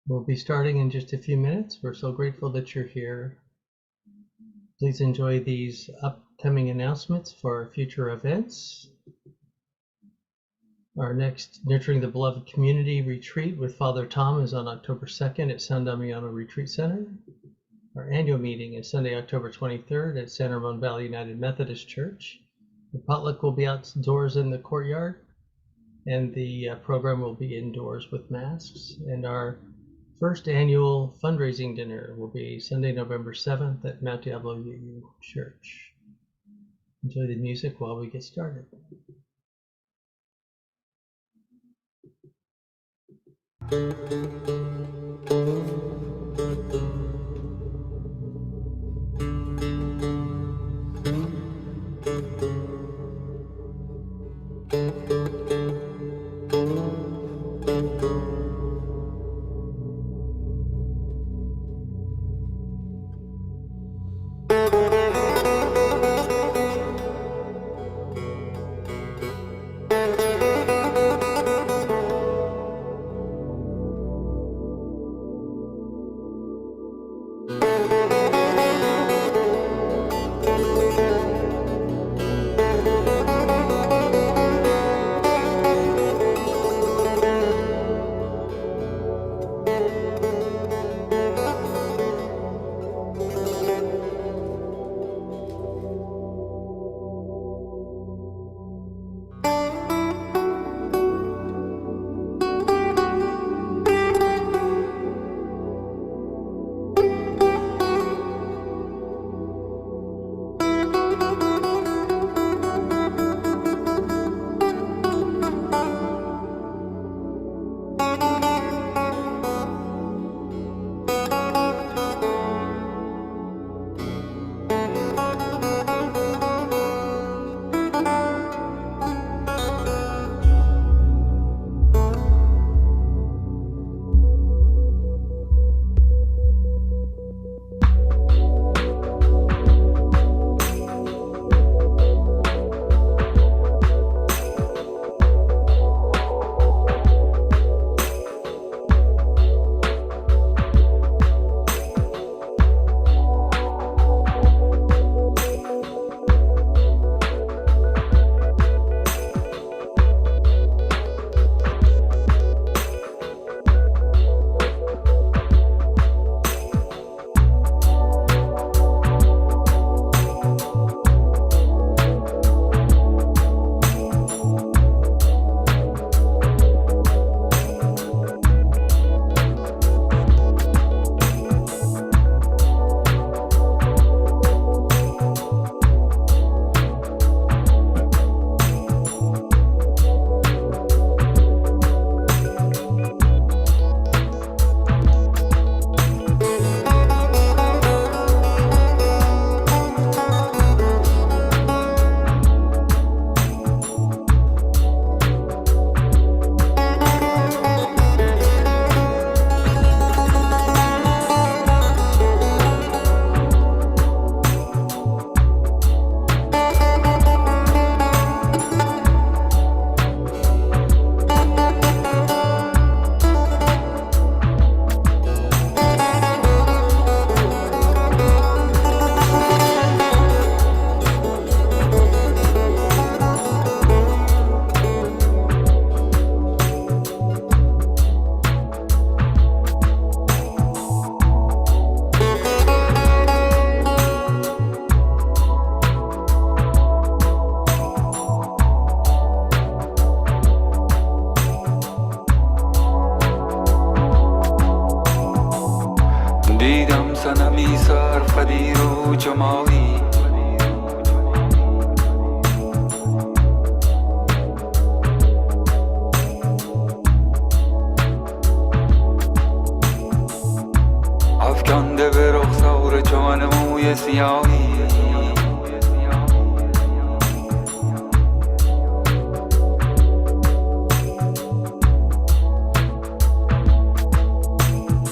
We'll be starting in just a few minutes. We're so grateful that you're here. Please enjoy these upcoming announcements for future events. Our next Nurturing the Beloved Community retreat with Father Tom is on October 2nd at San Damiano Retreat Center. Our annual meeting is Sunday, October 23rd at San Ramon Valley United Methodist Church. The potluck will be outdoors in the courtyard, and the program will be indoors with masks. And our first annual fundraising dinner will be Sunday, November 7th at Mount Diablo UU Church. Enjoy the music while we get started.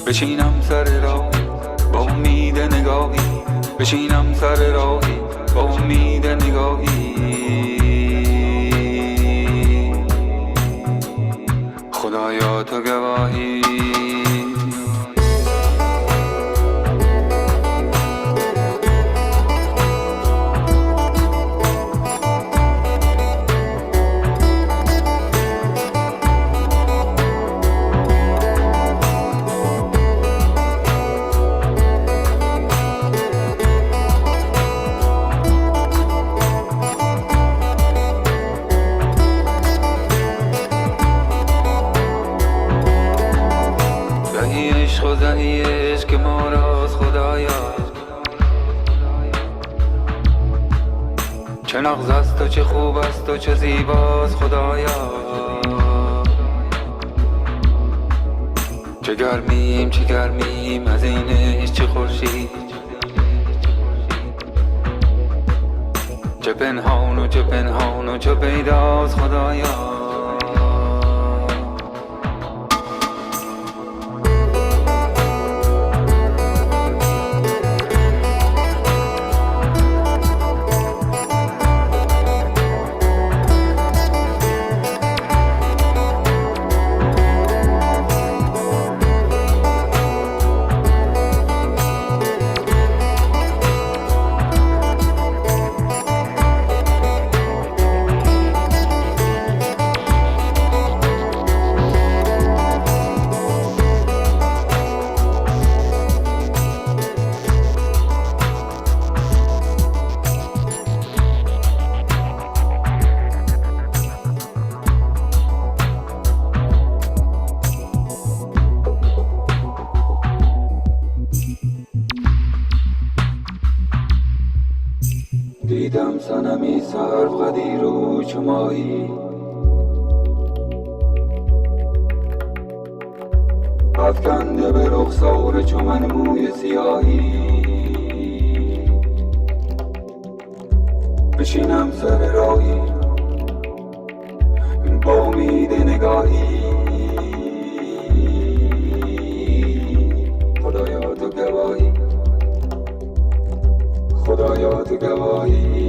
بشینم سر راهی با امید نگاهی، بشینم سر راهی با امید نگاهی. خدایا تو گواهی و زهی عشق ما راست خدایا چه نغز است و چه خوب است و چه زیباست خدایا چه گرمیم از این عشق چه خورشید چه پنهان و چه پیداست خدایا دیدم صنمی سرو قدیر و چمایی افکنده به رخسار چمن موی سیاهی بشینم سر راهی با امید نگاهی خدایا تو گواهی خدایا تو گواهی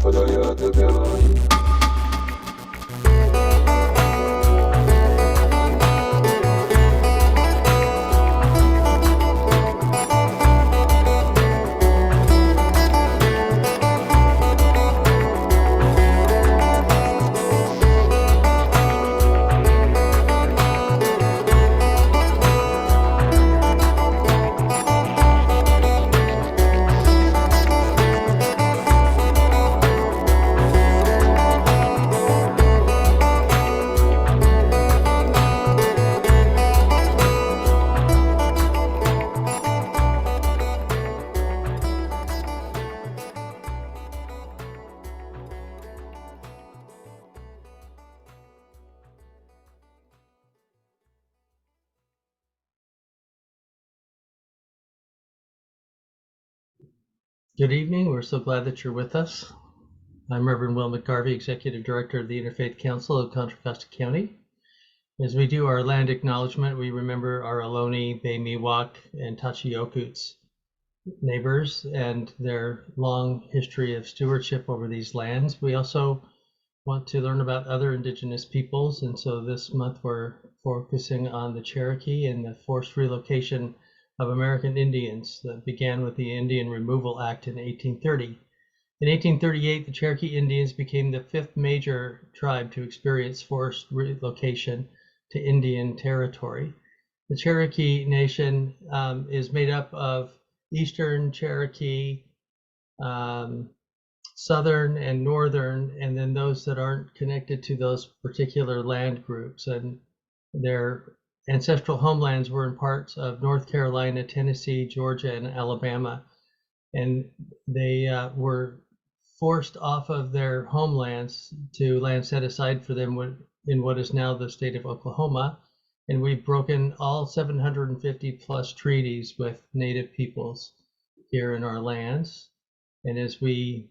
خدایا تو گواهی Good evening. We're so glad that you're with us. I'm Reverend Will McGarvey, Executive Director of the Interfaith Council of Contra Costa County. As we do our land acknowledgement, we remember our Ohlone, Bay Miwok, and Tachiokuts neighbors and their long history of stewardship over these lands. We also want to learn about other indigenous peoples, and so this month we're focusing on the Cherokee and the forced relocation of American Indians that began with the Indian Removal Act in 1830. In 1838, the Cherokee Indians became the fifth major tribe to experience forced relocation to Indian territory. The Cherokee Nation is made up of Eastern Cherokee, Southern and Northern, and then those that aren't connected to those particular land groups. And their ancestral homelands were in parts of North Carolina, Tennessee, Georgia, and Alabama. And they were forced off of their homelands to land set aside for them in what is now the state of Oklahoma. And we've broken all 750 plus treaties with Native peoples here in our lands. And as we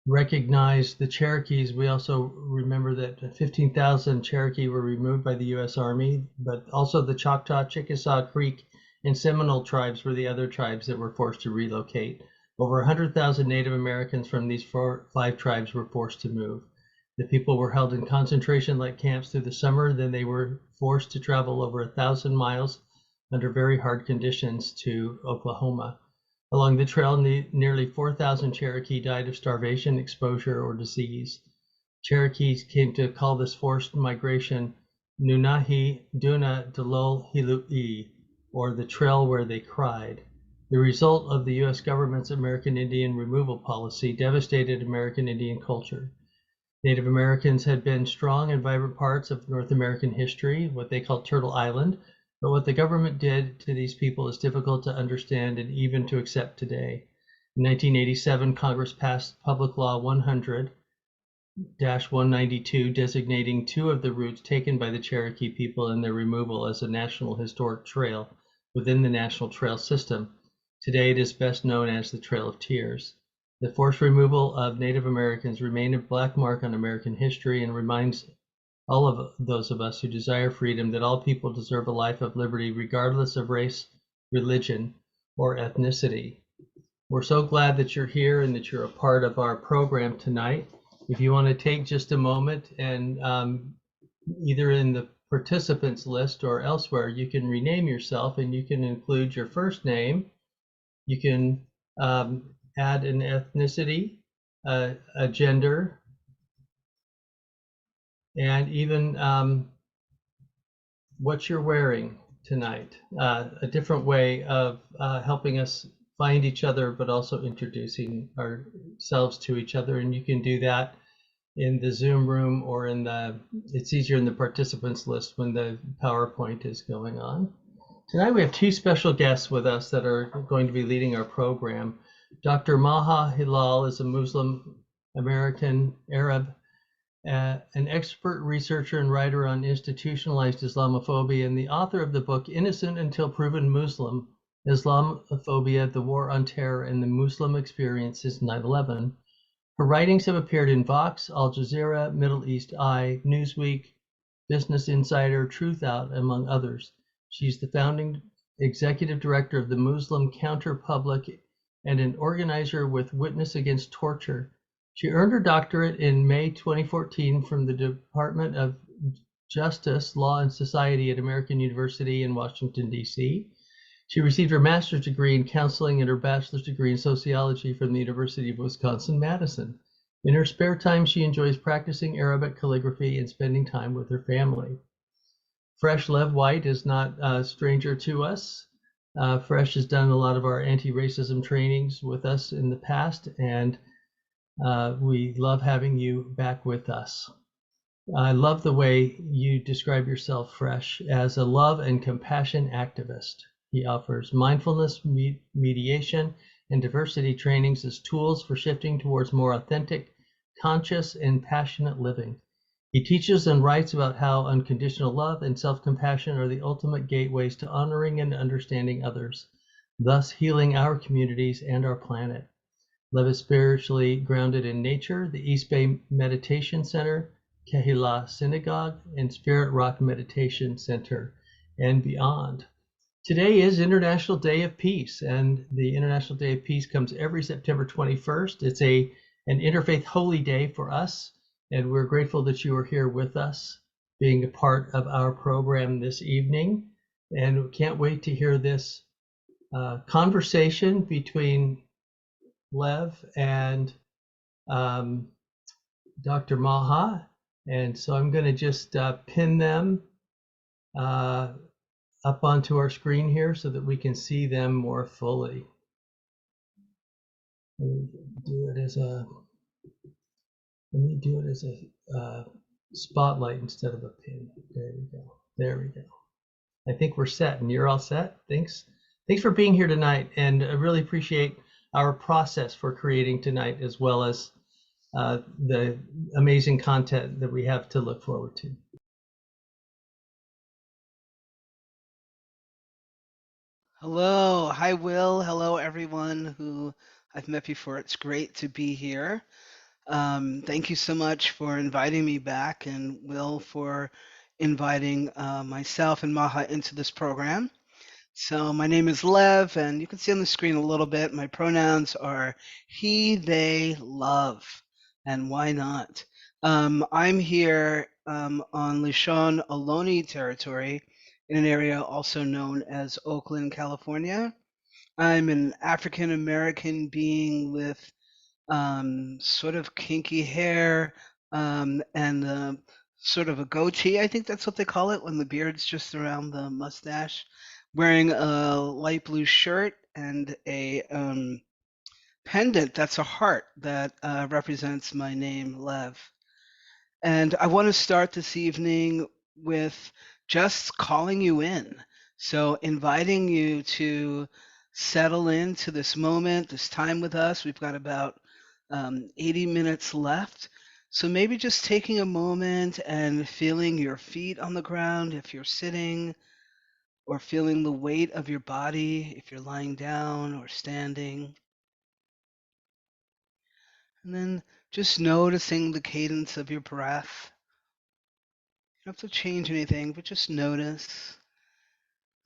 recognize the Cherokees, we also remember that 15,000 Cherokee were removed by the U.S. Army, but also the Choctaw, Chickasaw, Creek, and Seminole tribes were the other tribes that were forced to relocate. Over 100,000 Native Americans from these five tribes were forced to move. The people were held in concentration camps through the summer, then they were forced to travel over 1,000 miles under very hard conditions to Oklahoma. Along the trail, nearly 4,000 Cherokee died of starvation, exposure, or disease. Cherokees came to call this forced migration Nunahi Duna Delol Hilui, or the trail where they cried. The result of the U.S. government's American Indian removal policy devastated American Indian culture. Native Americans had been strong and vibrant parts of North American history, what they call Turtle Island, but what the government did to these people is difficult to understand and even to accept today. In 1987, Congress passed Public Law 100-192, designating two of the routes taken by the Cherokee people and their removal as a National Historic Trail within the National Trail System. Today, it is best known as the Trail of Tears. The forced removal of Native Americans remained a black mark on American history and reminds all of those of us who desire freedom that all people deserve a life of liberty regardless of race, religion, or ethnicity. We're so glad that you're here and that you're a part of our program tonight. If you want to take just a moment and either in the participants list or elsewhere, you can rename yourself and you can include your first name. You can add an ethnicity, a gender, and even what you're wearing tonight. A different way of helping us find each other, but also introducing ourselves to each other. And you can do that in the Zoom room or it's easier in the participants list when the PowerPoint is going on. Tonight we have two special guests with us that are going to be leading our program. Dr. Maha Hilal is a Muslim American Arab, an expert researcher and writer on institutionalized Islamophobia and the author of the book Innocent Until Proven Muslim, Islamophobia, the War on Terror, and the Muslim Experience Since 9/11. Her writings have appeared in Vox, Al Jazeera, Middle East Eye, Newsweek, Business Insider, Truthout, among others. She's the founding executive director of the Muslim Counterpublics and an organizer with Witness Against Torture. She earned her doctorate in May 2014 from the Department of Justice, Law, and Society at American University in Washington, D.C. She received her master's degree in counseling and her bachelor's degree in sociology from the University of Wisconsin-Madison. In her spare time, she enjoys practicing Arabic calligraphy and spending time with her family. Fresh Lev White is not a stranger to us. Fresh has done a lot of our anti-racism trainings with us in the past, and we love having you back with us. I love the way you describe yourself, Fresh, as a love and compassion activist. He offers mindfulness, mediation, and diversity trainings as tools for shifting towards more authentic, conscious, and passionate living. He teaches and writes about how unconditional love and self-compassion are the ultimate gateways to honoring and understanding others, thus healing our communities and our planet. Lev is spiritually grounded in nature, the East Bay Meditation Center, Kehilla Synagogue, and Spirit Rock Meditation Center, and beyond. Today is International Day of Peace, and the International Day of Peace comes every September 21st. It's an interfaith holy day for us, and we're grateful that you are here with us, being a part of our program this evening. And we can't wait to hear this conversation between Lev and Dr. Maha. And so I'm going to just pin them up onto our screen here so that we can see them more fully. Let me do it as a spotlight instead of a pin. There we go. There we go. I think we're set, and you're all set. Thanks for being here tonight, and I really appreciate our process for creating tonight, as well as the amazing content that we have to look forward to. Hello, hi Will. Hello everyone who I've met before. It's great to be here. Thank you so much for inviting me back, and Will for inviting myself and Maha into this program. So my name is Lev, and you can see on the screen a little bit. My pronouns are he, they, love, and why not? I'm here on Lishon Ohlone territory, in an area also known as Oakland, California. I'm an African American being with sort of kinky hair and sort of a goatee. I think that's what they call it when the beard's just around the mustache. wearing a light blue shirt and a pendant that's a heart that represents my name, Lev. And I want to start this evening with just calling you in. So, inviting you to settle into this moment, this time with us. We've got about 80 minutes left. So, maybe just taking a moment and feeling your feet on the ground if you're sitting, or feeling the weight of your body if you're lying down or standing. And then just noticing the cadence of your breath. You don't have to change anything, but just notice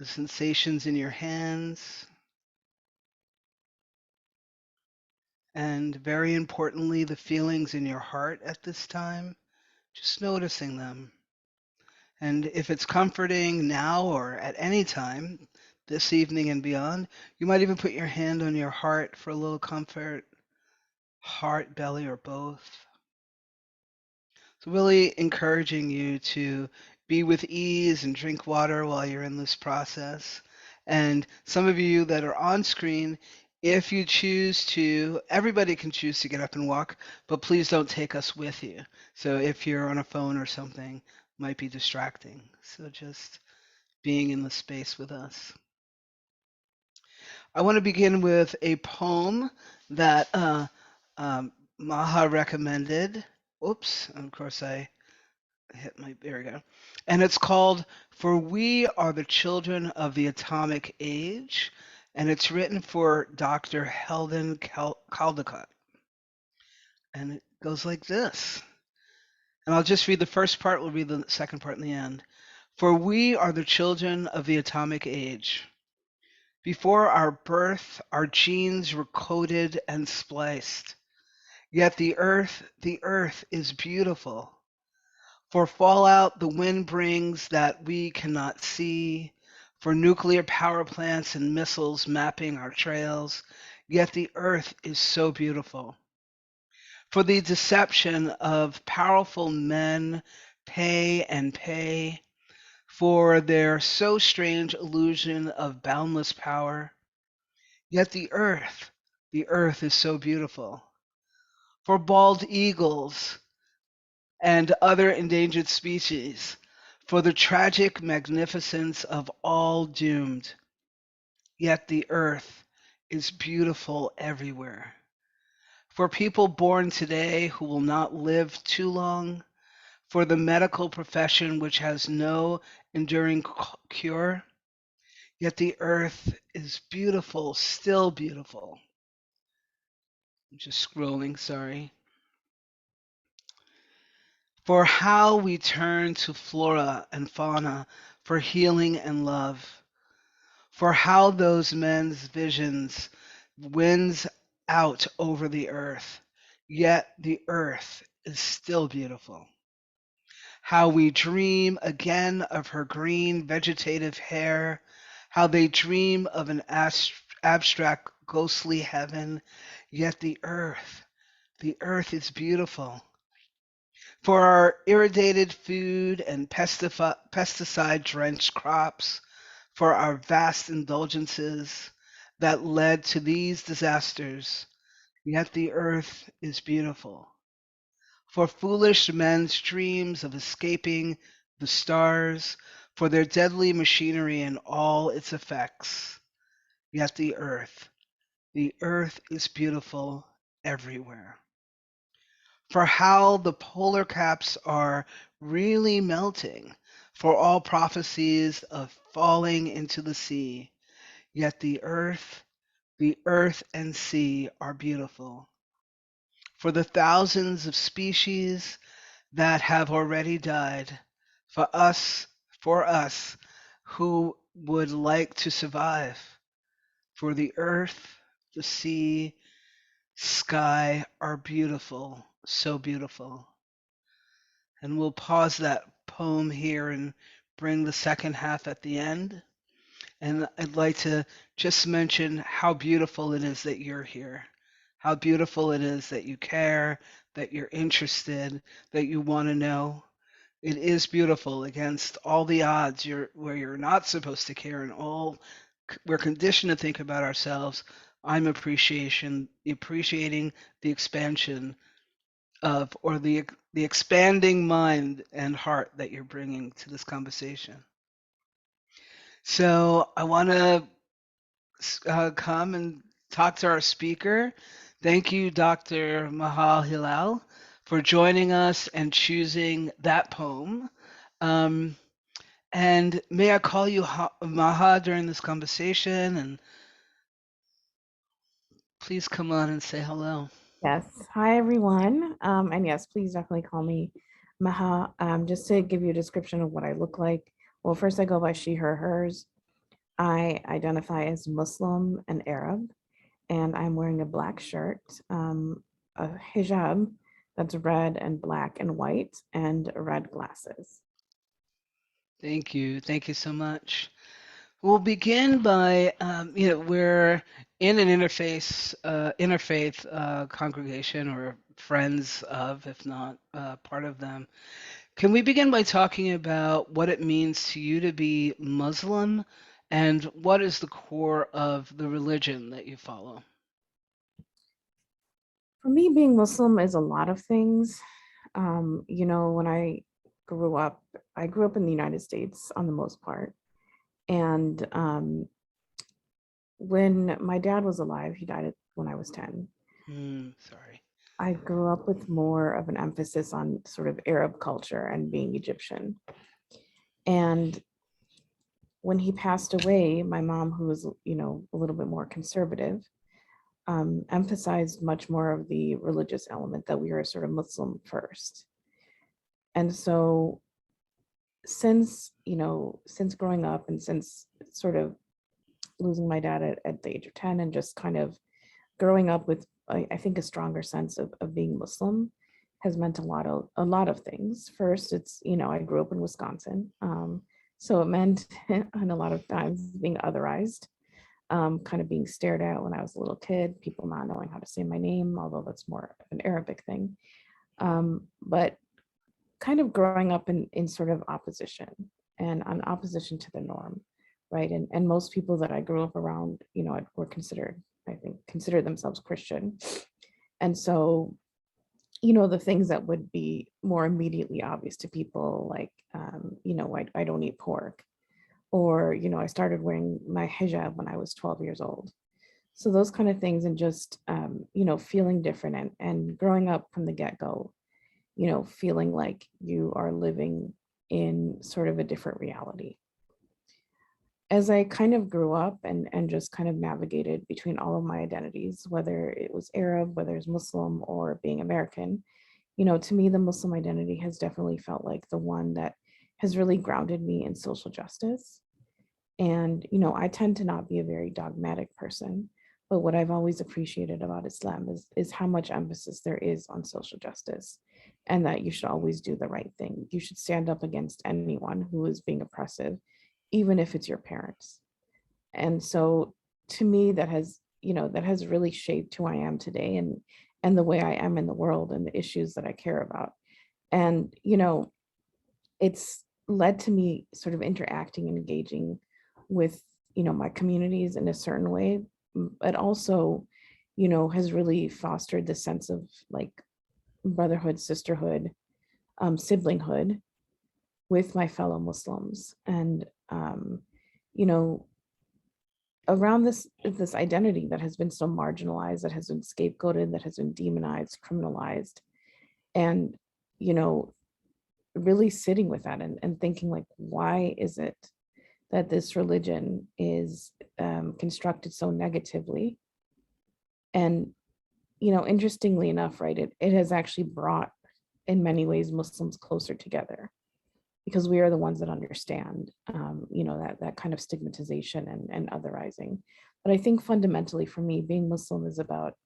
the sensations in your hands. And very importantly, the feelings in your heart at this time. Just noticing them. And if it's comforting now or at any time, this evening and beyond, you might even put your hand on your heart for a little comfort, heart, belly, or both. So really encouraging you to be with ease and drink water while you're in this process. And some of you that are on screen, if you choose to, everybody can choose to get up and walk, but please don't take us with you. So if you're on a phone or something, it might be distracting. So just being in the space with us. I want to begin with a poem that Maha recommended. Oops, of course I there we go. And it's called For We Are the Children of the Atomic Age. And it's written for Dr. Heldon Caldecott. And it goes like this. And I'll just read the first part, we'll read the second part in the end. For we are the children of the atomic age. Before our birth, our genes were coded and spliced. Yet the earth is beautiful. For fallout the wind brings that we cannot see, for nuclear power plants and missiles mapping our trails, yet the earth is so beautiful. For the deception of powerful men pay and pay, for their so strange illusion of boundless power, yet the earth is so beautiful. For bald eagles and other endangered species, for the tragic magnificence of all doomed. Yet the earth is beautiful everywhere. For people born today who will not live too long, for the medical profession which has no enduring cure, yet the earth is beautiful, still beautiful. I'm just scrolling, sorry. For how we turn to flora and fauna for healing and love. For how those men's visions wins out over the earth, yet the earth is still beautiful. How we dream again of her green vegetative hair, how they dream of an abstract ghostly heaven, yet the earth is beautiful. For our irradiated food and pesticide-drenched crops, for our vast indulgences that led to these disasters, yet the earth is beautiful. For foolish men's dreams of escaping the stars, for their deadly machinery and all its effects, yet the earth is beautiful everywhere. For how the polar caps are really melting, for all prophecies of falling into the sea, yet the earth and sea are beautiful. For the thousands of species that have already died, for us who would like to survive, for the earth, the sea, sky are beautiful, so beautiful. And we'll pause that poem here and bring the second half at the end. And I'd like to just mention how beautiful it is that you're here, how beautiful it is that you care, that you're interested, that you want to know. It is beautiful against all the odds. Where you're not supposed to care, and all we're conditioned to think about ourselves. I'm appreciating the expansion of, or the expanding mind and heart that you're bringing to this conversation. So I want to come and talk to our speaker. Thank you, Dr. Maha Hilal, for joining us and choosing that poem. Um, and may I call you Maha during this conversation? And please come on and say hello. Yes. Hi, everyone. And yes, please definitely call me Maha. Just to give you a description of what I look like. Well, first I go by she, her, hers. I identify as Muslim and Arab, and I'm wearing a black shirt, a hijab that's red and black and white, and red glasses. Thank you. Thank you so much. We'll begin by, we're in an interfaith congregation, or friends of, if not part of them. Can we begin by talking about what it means to you to be Muslim, and what is the core of the religion that you follow? For me, being Muslim is a lot of things. When I grew up in the United States on the most part. And when my dad was alive, he died when I was 10. Sorry. I grew up with more of an emphasis on sort of Arab culture and being Egyptian. And when he passed away, my mom, who was, a little bit more conservative, emphasized much more of the religious element, that we are sort of Muslim first. And so since growing up and since sort of losing my dad at the age of 10, and just kind of growing up with, I think, a stronger sense of being Muslim has meant a lot of things. First, it's, I grew up in Wisconsin. So it meant, and a lot of times, being otherized, kind of being stared at when I was a little kid, people not knowing how to say my name, although that's more of an Arabic thing. But kind of growing up in sort of opposition, and on opposition to the norm, right? And most people that I grew up around, were considered themselves Christian. And so, the things that would be more immediately obvious to people, like, I don't eat pork, or, I started wearing my hijab when I was 12 years old. So those kind of things, and just, feeling different, and growing up from the get-go, feeling like you are living in sort of a different reality. As I kind of grew up and just kind of navigated between all of my identities, whether it was Arab, whether it's Muslim, or being American, to me, the Muslim identity has definitely felt like the one that has really grounded me in social justice. And, I tend to not be a very dogmatic person, but what I've always appreciated about Islam is how much emphasis there is on social justice, and that you should always do the right thing. You should stand up against anyone who is being oppressive, even if it's your parents. And so to me, that has really shaped who I am today, and the way I am in the world, and the issues that I care about. And, it's led to me sort of interacting and engaging with, my communities in a certain way, but also, has really fostered the sense of, like, brotherhood, sisterhood, siblinghood with my fellow Muslims. And, around this identity that has been so marginalized, that has been scapegoated, that has been demonized, criminalized, and, really sitting with that, and thinking, like, why is it that this religion is constructed so negatively? And, interestingly enough, right, it has actually brought, in many ways, Muslims closer together, because we are the ones that understand, that kind of stigmatization and otherizing. But I think fundamentally for me, being Muslim is about,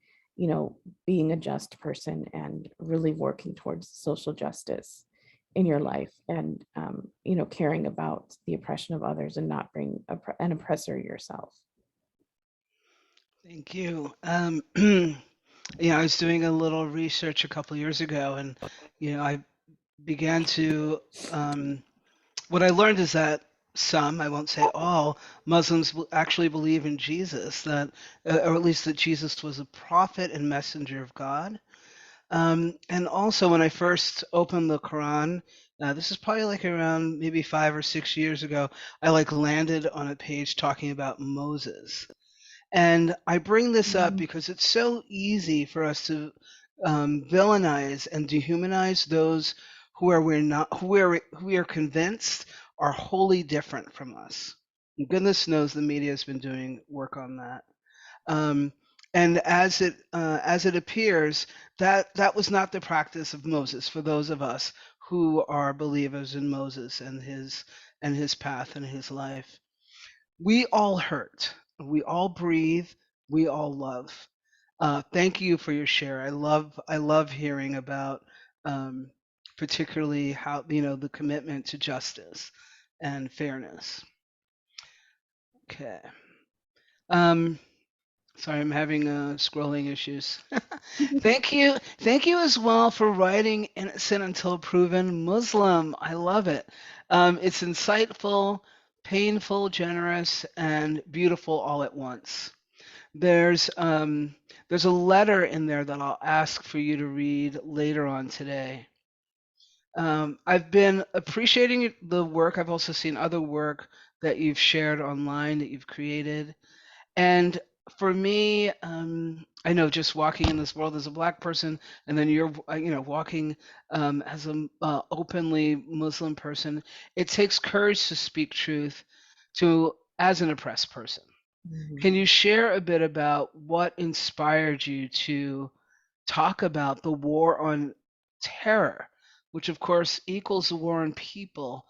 being a just person, and really working towards social justice in your life, and, caring about the oppression of others, and not being an oppressor yourself. Thank you. I was doing a little research a couple years ago, and I began to, what I learned is that some, I won't say all, Muslims actually believe in Jesus, that, or at least that Jesus was a prophet and messenger of God. And also, when I first opened the Quran, this is probably like around maybe 5 or 6 years ago, I like landed on a page talking about Moses. And I bring this up because it's so easy for us to villainize and dehumanize those who are we're not who we are convinced are wholly different from us. And goodness knows the media has been doing work on that. Um, and as it appears, that was not the practice of Moses for those of us who are believers in Moses and his path and his life. We all hurt. We all breathe. We all love. Thank you for your share. I love hearing about particularly how the commitment to justice and fairness. Okay. Um, Sorry, I'm having scrolling issues. Thank you as well for writing "Innocent Until Proven Muslim." I love it. It's insightful, painful, generous, and beautiful all at once. There's there's a letter in there that I'll ask for you to read later on today. I've been appreciating the work. I've also seen other work that you've shared online that you've created. And for me, I know just walking in this world as a Black person, and then you're, walking as a openly Muslim person, it takes courage to speak truth to as an oppressed person. Can you share a bit about what inspired you to talk about the war on terror, which of course equals the war on people?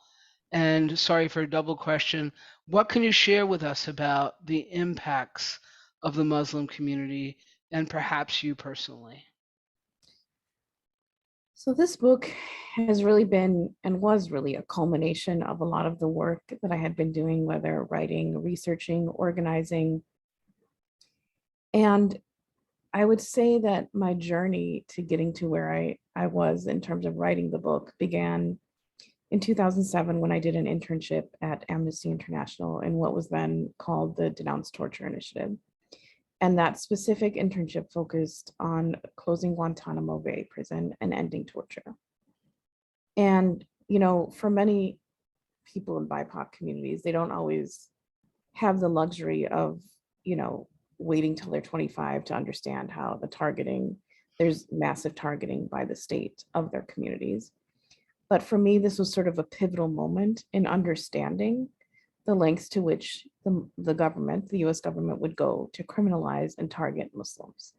And sorry for a double question, what can you share with us about the impacts of the Muslim community and perhaps you personally? So this book has really been and was really a culmination of a lot of the work that I had been doing, whether writing, researching, organizing. And I would say that my journey to getting to where I was in terms of writing the book began in 2007 when I did an internship at Amnesty International in what was then called the Denounce Torture Initiative. And that specific internship focused on closing Guantanamo Bay prison and ending torture. And, for many people in BIPOC communities, they don't always have the luxury of, waiting till they're 25 to understand how there's massive targeting by the state of their communities. But for me, this was sort of a pivotal moment in understanding the lengths to which the government, the US government, would go to criminalize and target Muslims.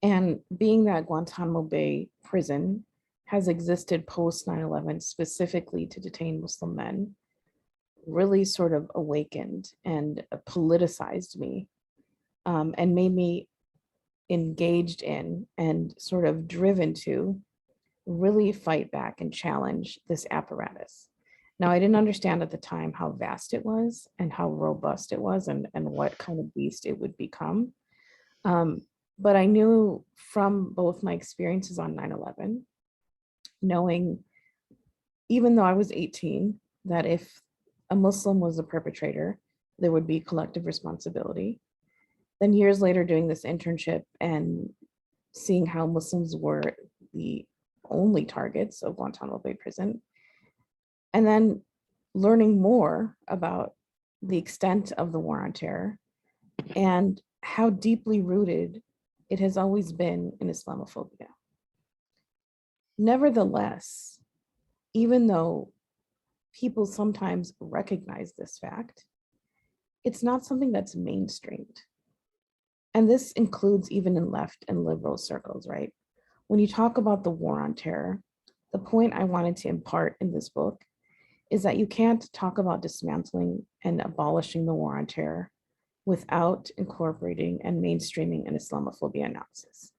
And being that Guantanamo Bay prison has existed post 9/11 specifically to detain Muslim men, really sort of awakened and politicized me, and made me engaged in and sort of driven to really fight back and challenge this apparatus. Now, I didn't understand at the time how vast it was and how robust it was and what kind of beast it would become. But I knew from both my experiences on 9/11, knowing, even though I was 18, that if a Muslim was a perpetrator, there would be collective responsibility. Then years later, doing this internship and seeing how Muslims were the only targets of Guantanamo Bay prison, and then learning more about the extent of the war on terror and how deeply rooted it has always been in Islamophobia. Nevertheless, even though people sometimes recognize this fact, it's not something that's mainstreamed. And this includes even in left and liberal circles, right? When you talk about the war on terror, the point I wanted to impart in this book is that you can't talk about dismantling and abolishing the war on terror without incorporating and mainstreaming an Islamophobia analysis.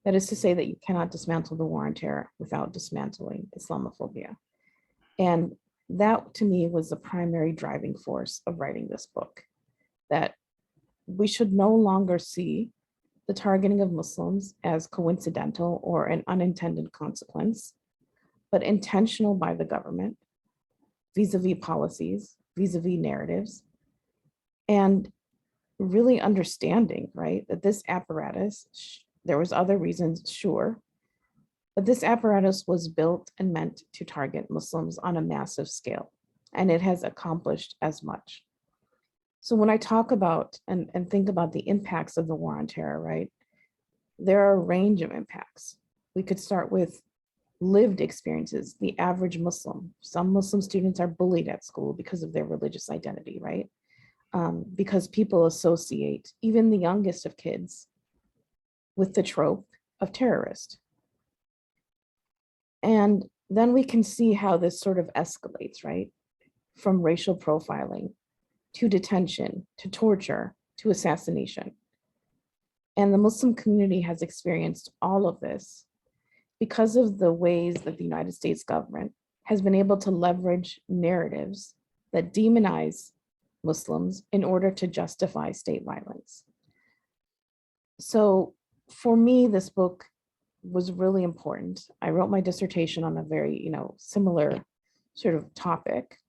That is to say that you cannot dismantle the war on terror without dismantling Islamophobia. And that to me was the primary driving force of writing this book, that we should no longer see the targeting of Muslims as coincidental or an unintended consequence but intentional by the government, vis-a-vis policies, vis-a-vis narratives, and really understanding, right, that this apparatus, there was other reasons, sure, but this apparatus was built and meant to target Muslims on a massive scale, and it has accomplished as much. So when I talk about and think about the impacts of the war on terror, right, there are a range of impacts. We could start with lived experiences, the average Muslim. Some Muslim students are bullied at school because of their religious identity, right? Because people associate even the youngest of kids with the trope of terrorist. And then we can see how this sort of escalates, right? From racial profiling to detention, to torture, to assassination. And the Muslim community has experienced all of this because of the ways that the United States government has been able to leverage narratives that demonize Muslims in order to justify state violence. So for me, this book was really important. I wrote my dissertation on a very, similar sort of topic.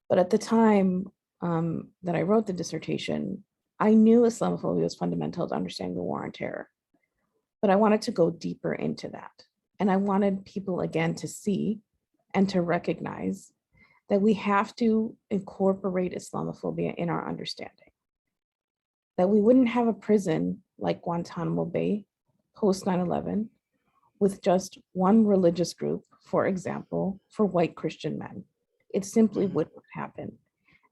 But at the time that I wrote the dissertation, I knew Islamophobia was fundamental to understanding the war on terror. But I wanted to go deeper into that. And I wanted people, again, to see and to recognize that we have to incorporate Islamophobia in our understanding. That we wouldn't have a prison like Guantanamo Bay post 9/11 with just one religious group, for example, for white Christian men. It simply wouldn't happen.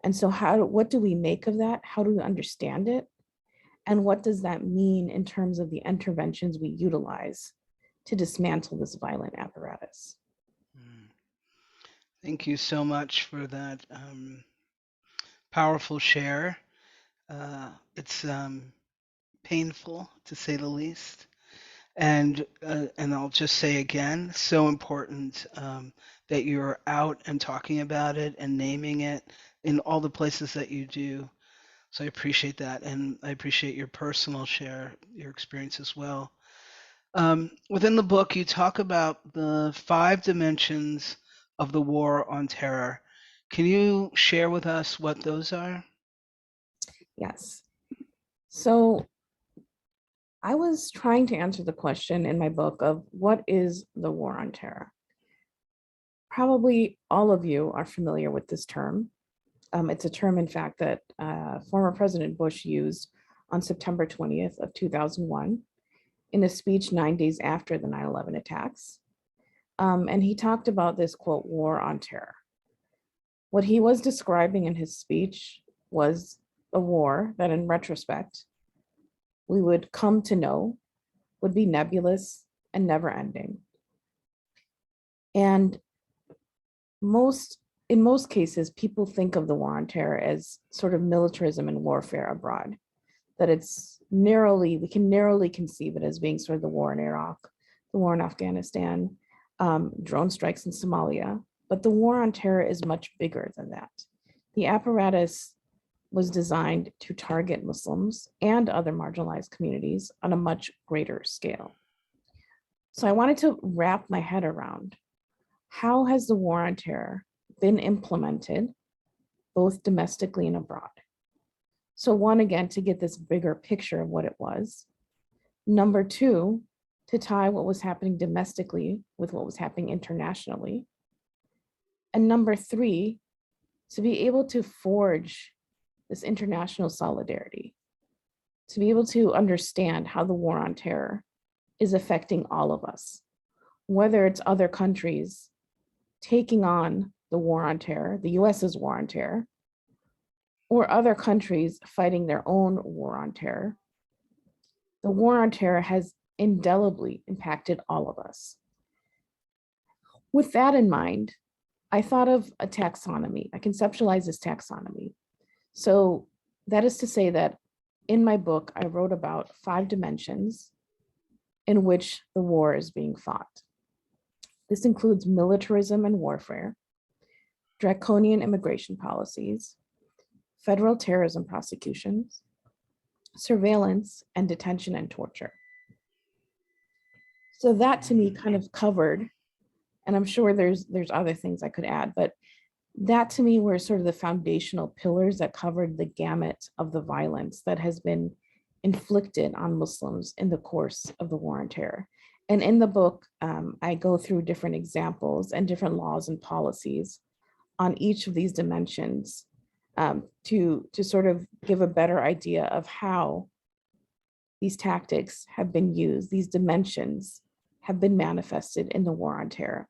And so what do we make of that? How do we understand it? And what does that mean in terms of the interventions we utilize to dismantle this violent apparatus? Thank you so much for that powerful share. It's painful, to say the least. And I'll just say again, so important that you're out and talking about it and naming it in all the places that you do. So I appreciate that, and I appreciate your personal share, your experience as well. Within the book, you talk about the 5 dimensions of the war on terror. Can you share with us what those are? Yes. So I was trying to answer the question in my book of what is the war on terror? Probably all of you are familiar with this term. It's a term, in fact, that former President Bush used on September 20th of 2001 in a speech 9 days after the 9/11 attacks. And he talked about this, quote, war on terror. What he was describing in his speech was a war that, in retrospect, we would come to know would be nebulous and never ending. And in most cases, people think of the war on terror as sort of militarism and warfare abroad, that we can narrowly conceive it as being sort of the war in Iraq, the war in Afghanistan, drone strikes in Somalia. But the war on terror is much bigger than that. The apparatus was designed to target Muslims and other marginalized communities on a much greater scale. So I wanted to wrap my head around, how has the war on terror been implemented both domestically and abroad? So 1, again, to get this bigger picture of what it was. Number 2, to tie what was happening domestically with what was happening internationally. And number 3, to be able to forge this international solidarity, to be able to understand how the war on terror is affecting all of us, whether it's other countries taking on the war on terror, the US's war on terror, or other countries fighting their own war on terror. The war on terror has indelibly impacted all of us. With that in mind, I thought of a taxonomy. I conceptualized this taxonomy. So that is to say that in my book, I wrote about 5 dimensions in which the war is being fought. This includes militarism and warfare, draconian immigration policies, federal terrorism prosecutions, surveillance, and detention and torture. So that to me kind of covered And I'm sure there's other things I could add, but that to me were sort of the foundational pillars that covered the gamut of the violence that has been inflicted on Muslims in the course of the War on Terror. And in the book, I go through different examples and different laws and policies on each of these dimensions, to sort of give a better idea of how these tactics have been used, these dimensions have been manifested in the War on Terror.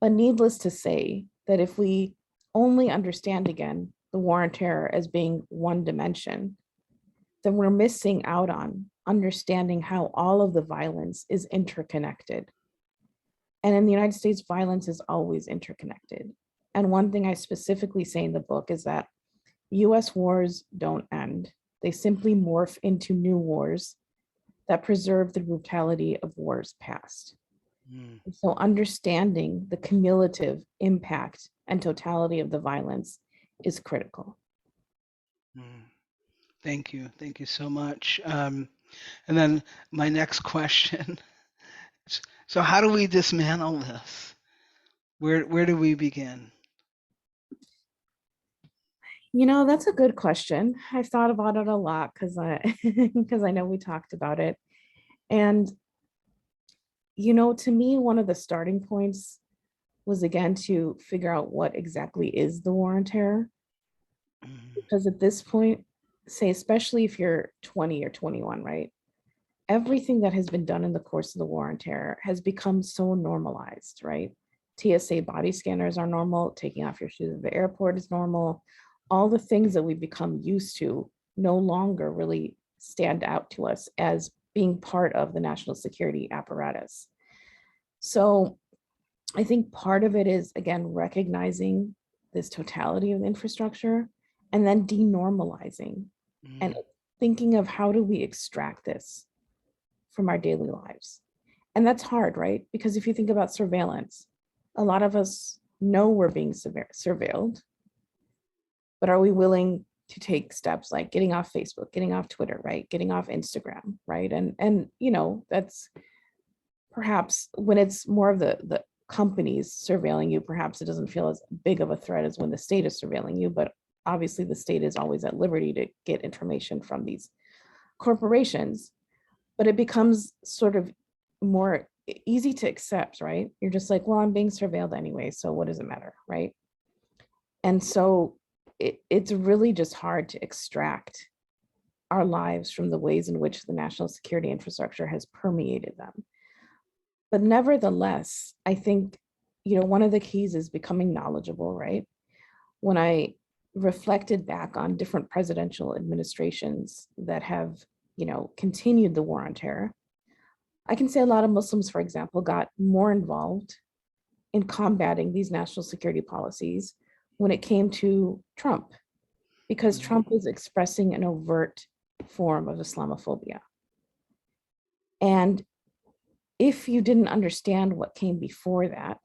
But needless to say that if we only understand again the War on Terror as being one dimension, then we're missing out on understanding how all of the violence is interconnected. And in the United States, violence is always interconnected. And one thing I specifically say in the book is that US wars don't end. They simply morph into new wars that preserve the brutality of wars past. So understanding the cumulative impact and totality of the violence is critical. Thank you. Thank you so much. And then my next question. So how do we dismantle this? Where do we begin? You know, that's a good question. I've thought about it a lot because I know we talked about it. And, you know, to me, one of the starting points was again to figure out what exactly is the War on Terror. Because at this point, say, especially if you're 20 or 21, right? Everything that has been done in the course of the War on Terror has become so normalized, right? TSA body scanners are normal. Taking off your shoes at the airport is normal. All the things that we've become used to no longer really stand out to us as being part of the national security apparatus. So I think part of it is, again, recognizing this totality of infrastructure and then denormalizing and thinking of how do we extract this from our daily lives. And that's hard, right? Because if you think about surveillance, a lot of us know we're being surveilled, but are we willing to take steps like getting off Facebook, getting off Twitter, right? Getting off Instagram, right? And you know, that's perhaps when it's more of the companies surveilling you, perhaps it doesn't feel as big of a threat as when the state is surveilling you, but obviously the state is always at liberty to get information from these corporations, but it becomes sort of more easy to accept, right? You're just like, well, I'm being surveilled anyway, so what does it matter, right? And so it's really just hard to extract our lives from the ways in which the national security infrastructure has permeated them. But nevertheless, I think, you know, one of the keys is becoming knowledgeable, right? When I reflected back on different presidential administrations that have, you know, continued the War on Terror, I can say a lot of Muslims, for example, got more involved in combating these national security policies when it came to Trump, because Trump was expressing an overt form of Islamophobia. And if you didn't understand what came before that,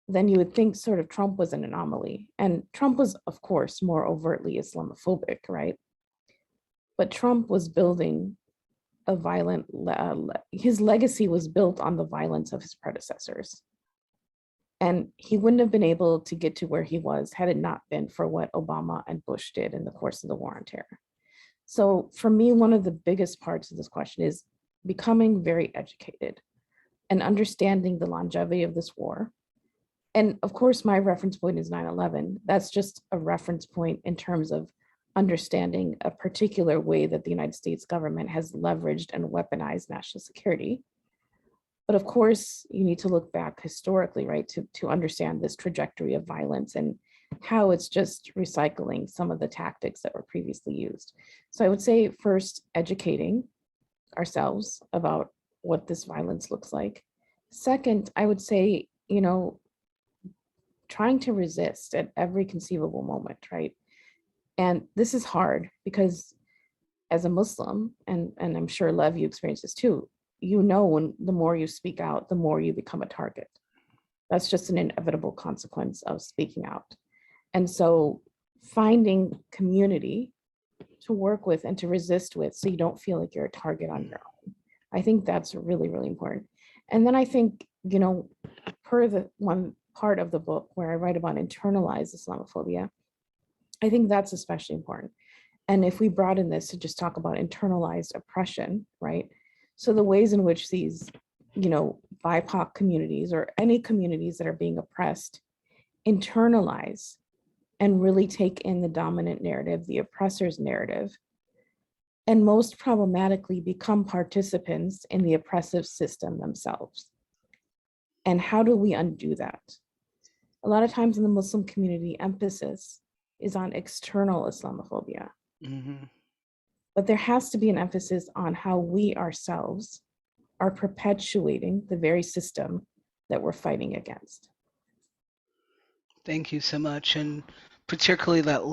then you would think sort of Trump was an anomaly. And Trump was, of course, more overtly Islamophobic, right? But Trump was building a violent, his legacy was built on the violence of his predecessors. And he wouldn't have been able to get to where he was had it not been for what Obama and Bush did in the course of the War on Terror. So for me, one of the biggest parts of this question is becoming very educated and understanding the longevity of this war. And of course, my reference point is 9/11. That's just a reference point in terms of understanding a particular way that the United States government has leveraged and weaponized national security. But of course, you need to look back historically, right, to understand this trajectory of violence and how it's just recycling some of the tactics that were previously used. So I would say first, educating ourselves about what this violence looks like. Second, I would say, you know, trying to resist at every conceivable moment, right? And this is hard because as a Muslim, and I'm sure Lev, you experience this too, you know, when the more you speak out, the more you become a target. That's just an inevitable consequence of speaking out. And so finding community to work with and to resist with so you don't feel like you're a target on your own. I think that's really, really important. And then I think per the one part of the book where I write about internalized Islamophobia, I think that's especially important. And if we broaden this to just talk about internalized oppression, right? So the ways in which these, BIPOC communities or any communities that are being oppressed internalize and really take in the dominant narrative, the oppressor's narrative, and most problematically become participants in the oppressive system themselves. And how do we undo that? A lot of times in the Muslim community, emphasis is on external Islamophobia. Mm-hmm. But there has to be an emphasis on how we ourselves are perpetuating the very system that we're fighting against. Thank you so much, and particularly that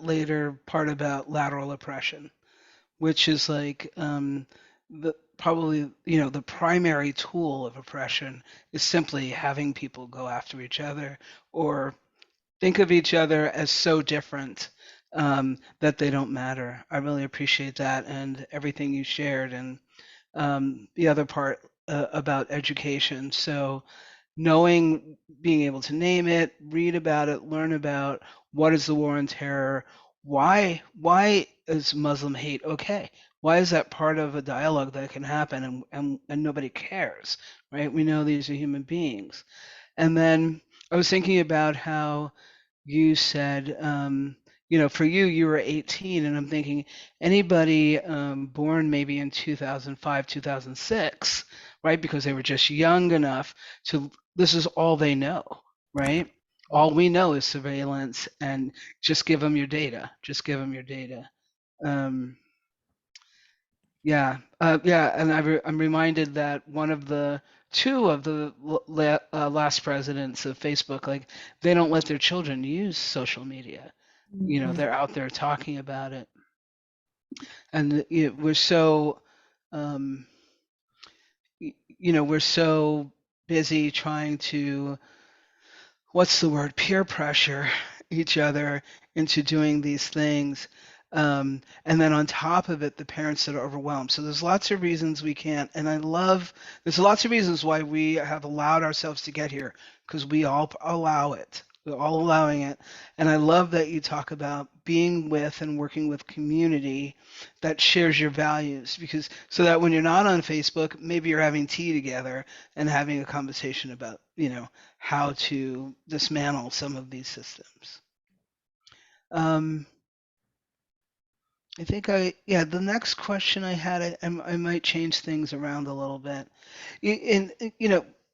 later part about lateral oppression, which is like the probably the primary tool of oppression is simply having people go after each other or think of each other as so different that they don't matter. I really appreciate that and everything you shared, and the other part about education. So knowing, being able to name it, read about it, learn about what is the war on terror, why is Muslim hate okay? Why is that part of a dialogue that can happen and nobody cares, right? We know these are human beings. And then I was thinking about how you said, for you were 18, and I'm thinking anybody born maybe in 2005, 2006, right? Because they were just young enough to, this is all they know, right? All we know is surveillance, and just give them your data. Just give them your data. Yeah, and I'm reminded that two of the last presidents of Facebook, like they don't let their children use social media. They're out there talking about it, and we're so, um, we're so busy trying to, what's the word, peer pressure each other into doing these things. And then on top of it, the parents that are overwhelmed. So there's lots of reasons we can't, and there's lots of reasons why we have allowed ourselves to get here, because we all allow it. We're all allowing it. And I love that you talk about being with and working with community that shares your values, because so that when you're not on Facebook, maybe you're having tea together and having a conversation about, how to dismantle some of these systems. I think the next question I had, I might change things around a little bit.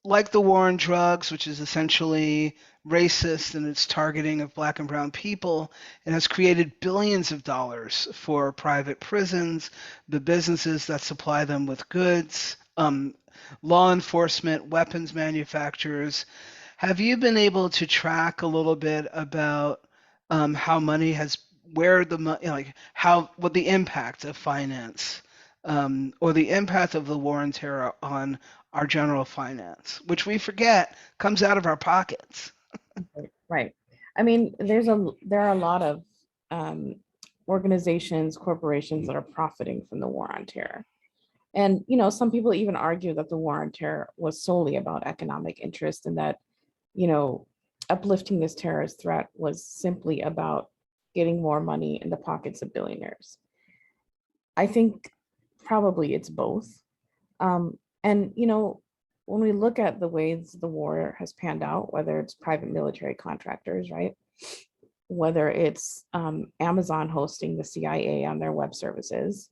Like the war on drugs, which is essentially racist in its targeting of Black and brown people, it has created billions of dollars for private prisons, the businesses that supply them with goods, law enforcement, weapons manufacturers. Have you been able to track a little bit about how money has, where the money, what the impact of finance or the impact of the war on terror on our general finance, which we forget comes out of our pockets? Right. I mean, there are a lot of organizations, corporations that are profiting from the war on terror. And, some people even argue that the war on terror was solely about economic interest, and that, uplifting this terrorist threat was simply about getting more money in the pockets of billionaires. I think probably it's both. And, when we look at the ways the war has panned out, whether it's private military contractors, right? Whether it's Amazon hosting the CIA on their web services,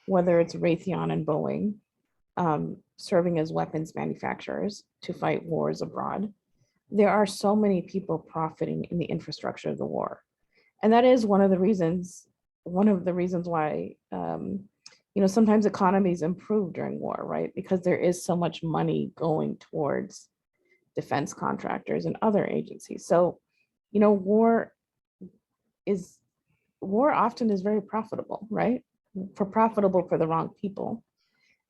whether it's Raytheon and Boeing serving as weapons manufacturers to fight wars abroad, there are so many people profiting in the infrastructure of the war. And that is one of the reasons why, sometimes economies improve during war, right? Because there is so much money going towards defense contractors and other agencies. So, war often is very profitable, right? Profitable for the wrong people.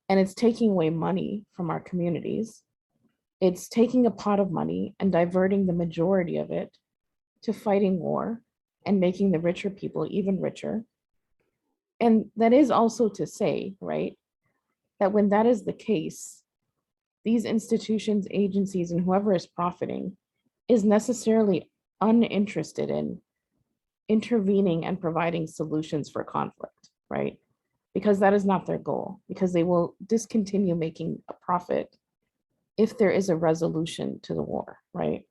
And it's taking away money from our communities. It's taking a pot of money and diverting the majority of it to fighting war and making the richer people even richer. And that is also to say, right, that when that is the case, these institutions, agencies, and whoever is profiting is necessarily uninterested in intervening and providing solutions for conflict, right? Because that is not their goal, because they will discontinue making a profit if there is a resolution to the war, right?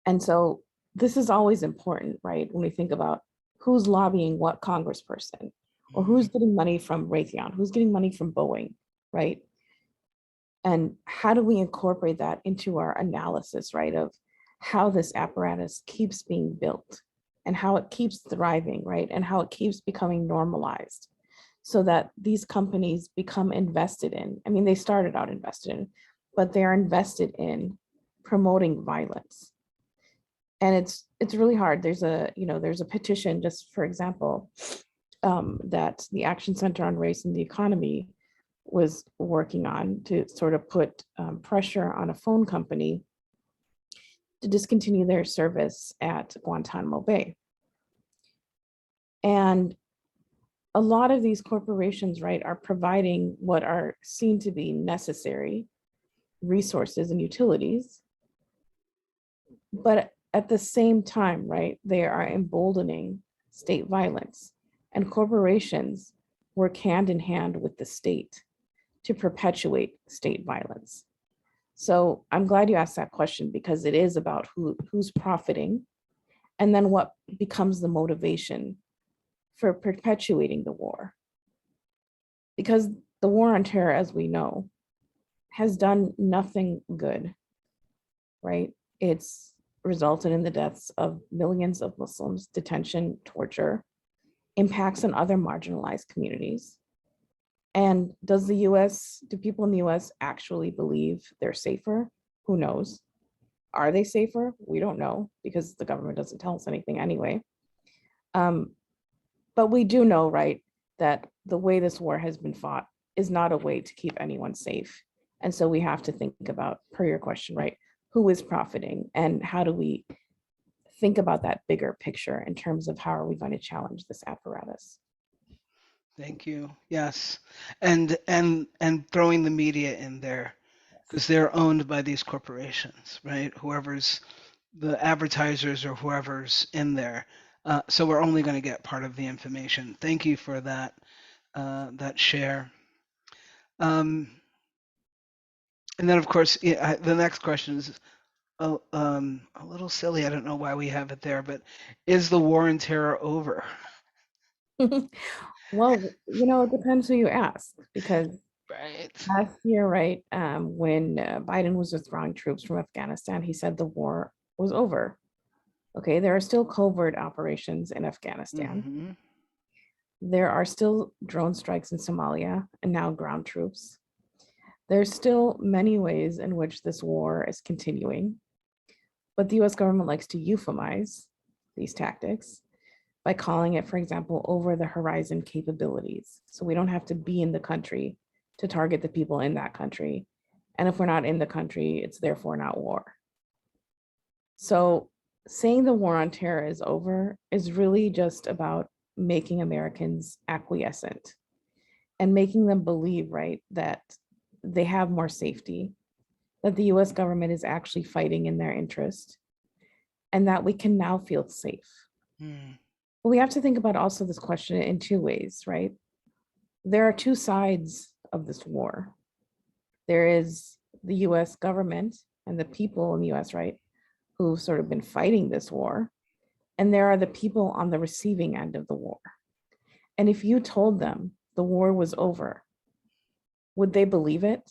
And so this is always important, right? When we think about who's lobbying what congressperson, or who's getting money from Raytheon, who's getting money from Boeing, right? And how do we incorporate that into our analysis, right, of how this apparatus keeps being built and how it keeps thriving, right? And how it keeps becoming normalized so that these companies become invested in, I mean, they started out invested in, but they're invested in promoting violence. And it's really hard. There's a petition, just for example, that the Action Center on Race and the Economy was working on to sort of put pressure on a phone company to discontinue their service at Guantanamo Bay. And a lot of these corporations, right, are providing what are seen to be necessary resources and utilities. But at the same time, right, they are emboldening state violence, and corporations work hand in hand with the state to perpetuate state violence. So I'm glad you asked that question, because it is about who's profiting and then what becomes the motivation for perpetuating the war. Because the war on terror, as we know, has done nothing good, right? It's resulted in the deaths of millions of Muslims, detention, torture, impacts on other marginalized communities. And do people in the US actually believe they're safer? Who knows? Are they safer? We don't know, because the government doesn't tell us anything anyway. But we do know, right, that the way this war has been fought is not a way to keep anyone safe. And so we have to think about, per your question, right, who is profiting and how do we think about that bigger picture in terms of how are we going to challenge this apparatus? Thank you. Yes. And throwing the media in there, because they're owned by these corporations, right? Whoever's the advertisers or whoever's in there. So we're only going to get part of the information. Thank you for that share. And then, of course, the next question is a little silly. I don't know why we have it there, but is the war on terror over? Well, it depends who you ask, because Right. last year, right, when Biden was withdrawing troops from Afghanistan, he said the war was over. Okay, there are still covert operations in Afghanistan. Mm-hmm. There are still drone strikes in Somalia and now ground troops. There's still many ways in which this war is continuing, but the US government likes to euphemize these tactics by calling it, for example, over the horizon capabilities. So we don't have to be in the country to target the people in that country. And if we're not in the country, it's therefore not war. So saying the war on terror is over is really just about making Americans acquiescent and making them believe, right, that they have more safety, that the US government is actually fighting in their interest, and that we can now feel safe. But we have to think about also this question in two ways, right? There are two sides of this war. There is the US government and the people in the US, right, who've sort of been fighting this war. And there are the people on the receiving end of the war. And if you told them the war was over, would they believe it?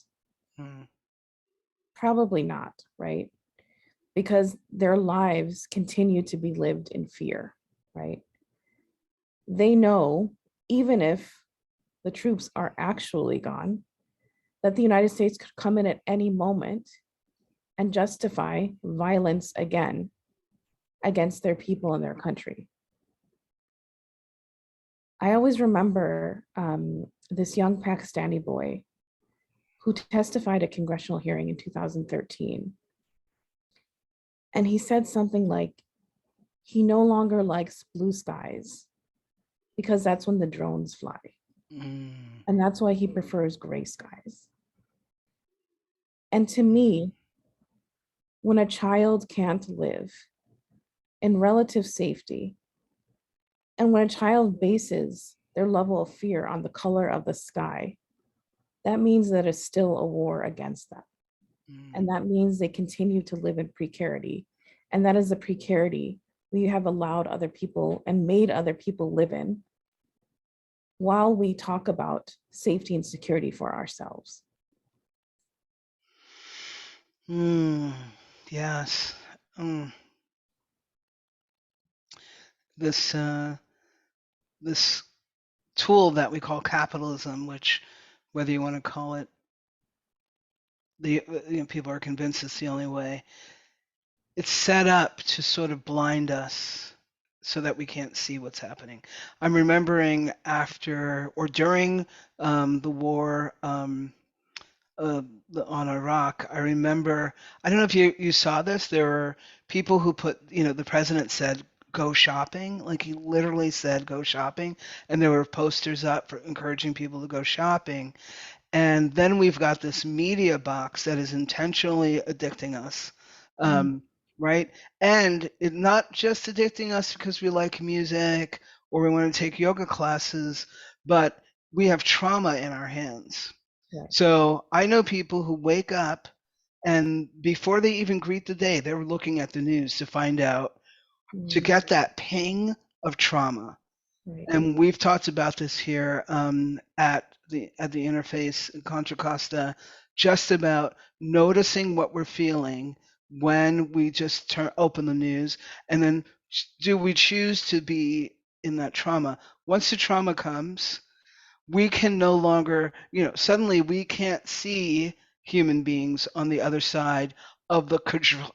Probably not, right? Because their lives continue to be lived in fear, right? They know, even if the troops are actually gone, that the United States could come in at any moment and justify violence again against their people and their country. I always remember this young Pakistani boy who testified at a congressional hearing in 2013. And he said something like, he no longer likes blue skies because that's when the drones fly. And that's why he prefers gray skies. And to me, when a child can't live in relative safety, and when a child bases their level of fear on the color of the sky, that means that it's still a war against them. And that means they continue to live in precarity. And that is the precarity we have allowed other people and made other people live in while we talk about safety and security for ourselves. Yes. This this tool that we call capitalism, which, whether you want to call it, people are convinced it's the only way. It's set up to sort of blind us so that we can't see what's happening. I'm remembering after or during the war on Iraq, I remember, I don't know if you saw this, there were people who put, the president said, go shopping. Like he literally said, go shopping. And there were posters up for encouraging people to go shopping. And then we've got this media box that is intentionally addicting us. Right? And it not just addicting us because we like music or we want to take yoga classes, but we have trauma in our hands. Right. So I know people who wake up and before they even greet the day, they're looking at the news to find out, to get that ping of trauma. Right. And we've talked about this here at the Interfaith and Contra Costa, just about noticing what we're feeling when we just open the news, and then do we choose to be in that trauma? Once the trauma comes, we can no longer, suddenly we can't see human beings on the other side of the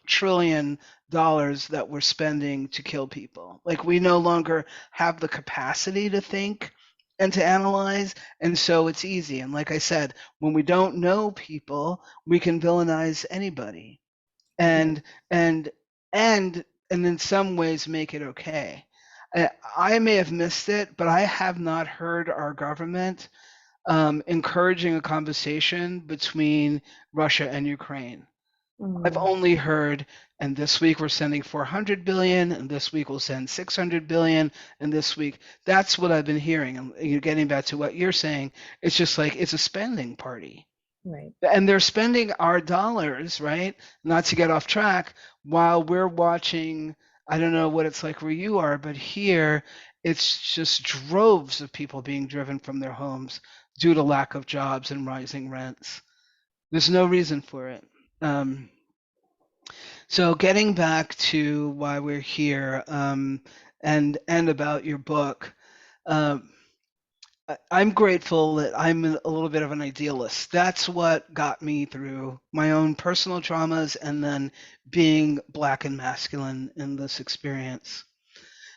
trillion dollars that we're spending to kill people. Like we no longer have the capacity to think and to analyze, and so it's easy. And like I said, when we don't know people, we can villainize anybody, and in some ways make it okay. I may have missed it, but I have not heard our government encouraging a conversation between Russia and Ukraine. I've only heard, and this week we're sending 400 billion, and this week we'll send 600 billion, and this week, that's what I've been hearing. And you're getting back to what you're saying. It's just like, it's a spending party. Right. And they're spending our dollars, right? Not to get off track, while we're watching, I don't know what it's like where you are, but here it's just droves of people being driven from their homes due to lack of jobs and rising rents. There's no reason for it. So getting back to why we're here, and about your book, I'm grateful that I'm a little bit of an idealist. That's what got me through my own personal traumas and then being Black and masculine in this experience.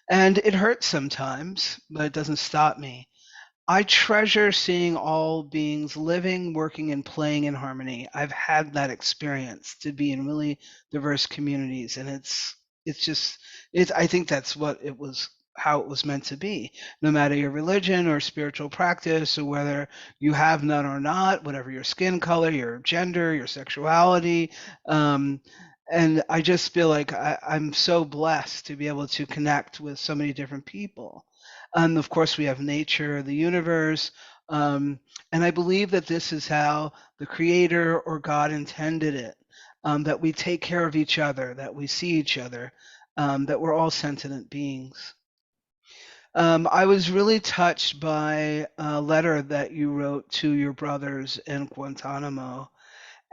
And it hurts sometimes, but it doesn't stop me. I treasure seeing all beings living, working, and playing in harmony. I've had that experience to be in really diverse communities, and I think that's how it was meant to be. No matter your religion or spiritual practice, or whether you have none or not, whatever your skin color, your gender, your sexuality, and I just feel like I'm so blessed to be able to connect with so many different people. And of course, we have nature, the universe, and I believe that this is how the Creator or God intended it, that we take care of each other, that we see each other, that we're all sentient beings. I was really touched by a letter that you wrote to your brothers in Guantanamo,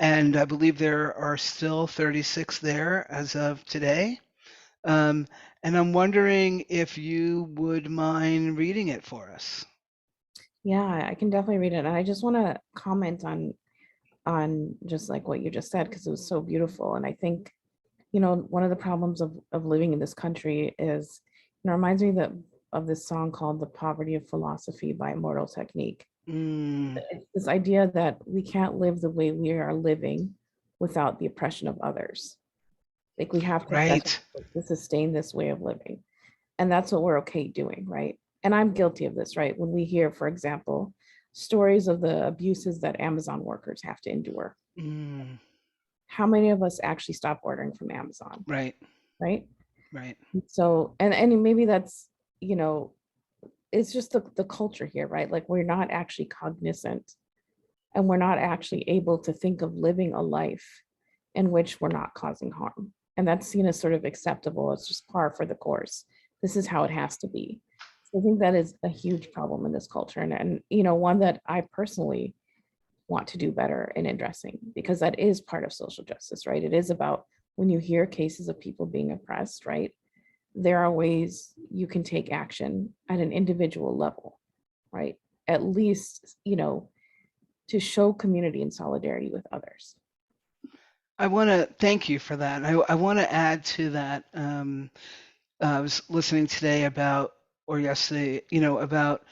and I believe there are still 36 there as of today. And I'm wondering if you would mind reading it for us. Yeah, I can definitely read it. And I just want to comment on just like what you just said, because it was so beautiful. And I think, one of the problems of living in this country is, it reminds me of this song called The Poverty of Philosophy by Immortal Technique. It's this idea that we can't live the way we are living without the oppression of others. Like we have to sustain this way of living. And that's what we're okay doing, right? And I'm guilty of this, right? When we hear, for example, stories of the abuses that Amazon workers have to endure. how many of us actually stop ordering from Amazon, Right. right? Right. So, and maybe that's, you know, it's just the culture here, right? Like we're not actually cognizant and we're not actually able to think of living a life in which we're not causing harm. And that's seen as sort of acceptable. It's just par for the course. This is how it has to be. So I think that is a huge problem in this culture. And you know, one that I personally want to do better in addressing, because that is part of social justice, right? It is about when you hear cases of people being oppressed, right? There are ways you can take action at an individual level, right? At least, you know, to show community and solidarity with others. I want to thank you for that. I want to add to that. I was listening today about, or yesterday, you know, about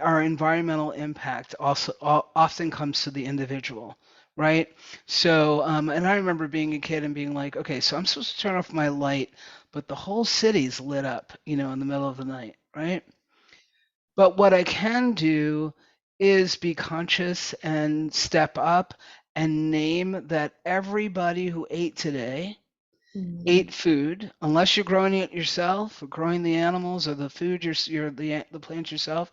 our environmental impact also often comes to the individual, right? So, and I remember being a kid and being like, okay, so I'm supposed to turn off my light, but the whole city's lit up, you know, in the middle of the night, right? But what I can do is be conscious and step up and name that everybody who ate today ate food, unless you're growing it yourself or growing the animals or the food the plants yourself,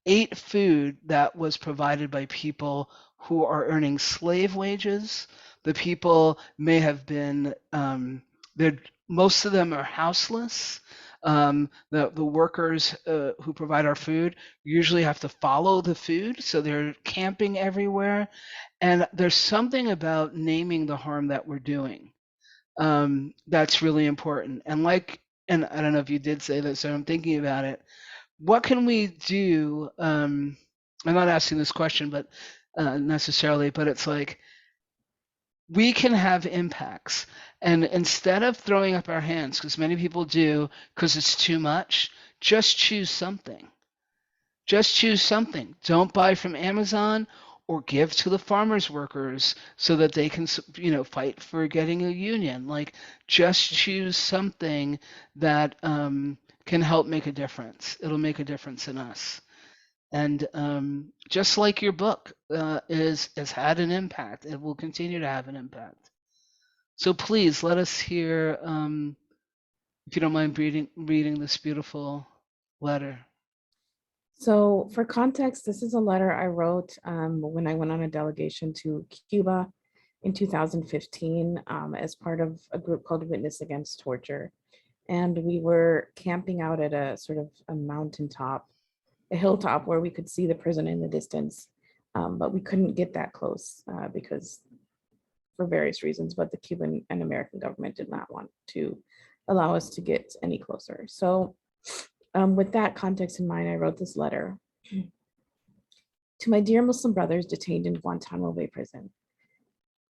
ate food that was provided by people who are earning slave wages. The people may have been, most of them are houseless. The workers who provide our food usually have to follow the food, so they're camping everywhere. And there's something about naming the harm that we're doing that's really important. And I don't know if you did say this, so I'm thinking about it. What can we do? I'm not asking this question, but necessarily, but it's like we can have impacts. And instead of throwing up our hands, because many people do, because it's too much, just choose something. Just choose something. Don't buy from Amazon or give to the farmers workers so that they can, you know, fight for getting a union. Like, just choose something that can help make a difference. It'll make a difference in us. And just like your book has had an impact, it will continue to have an impact. So please let us hear, if you don't mind reading this beautiful letter. So for context, this is a letter I wrote when I went on a delegation to Cuba in 2015 as part of a group called Witness Against Torture. And we were camping out at a sort of a mountaintop, a hilltop where we could see the prison in the distance, but we couldn't get that close because for various reasons, but the Cuban and American government did not want to allow us to get any closer. So with that context in mind, I wrote this letter. To my dear Muslim brothers detained in Guantanamo Bay prison,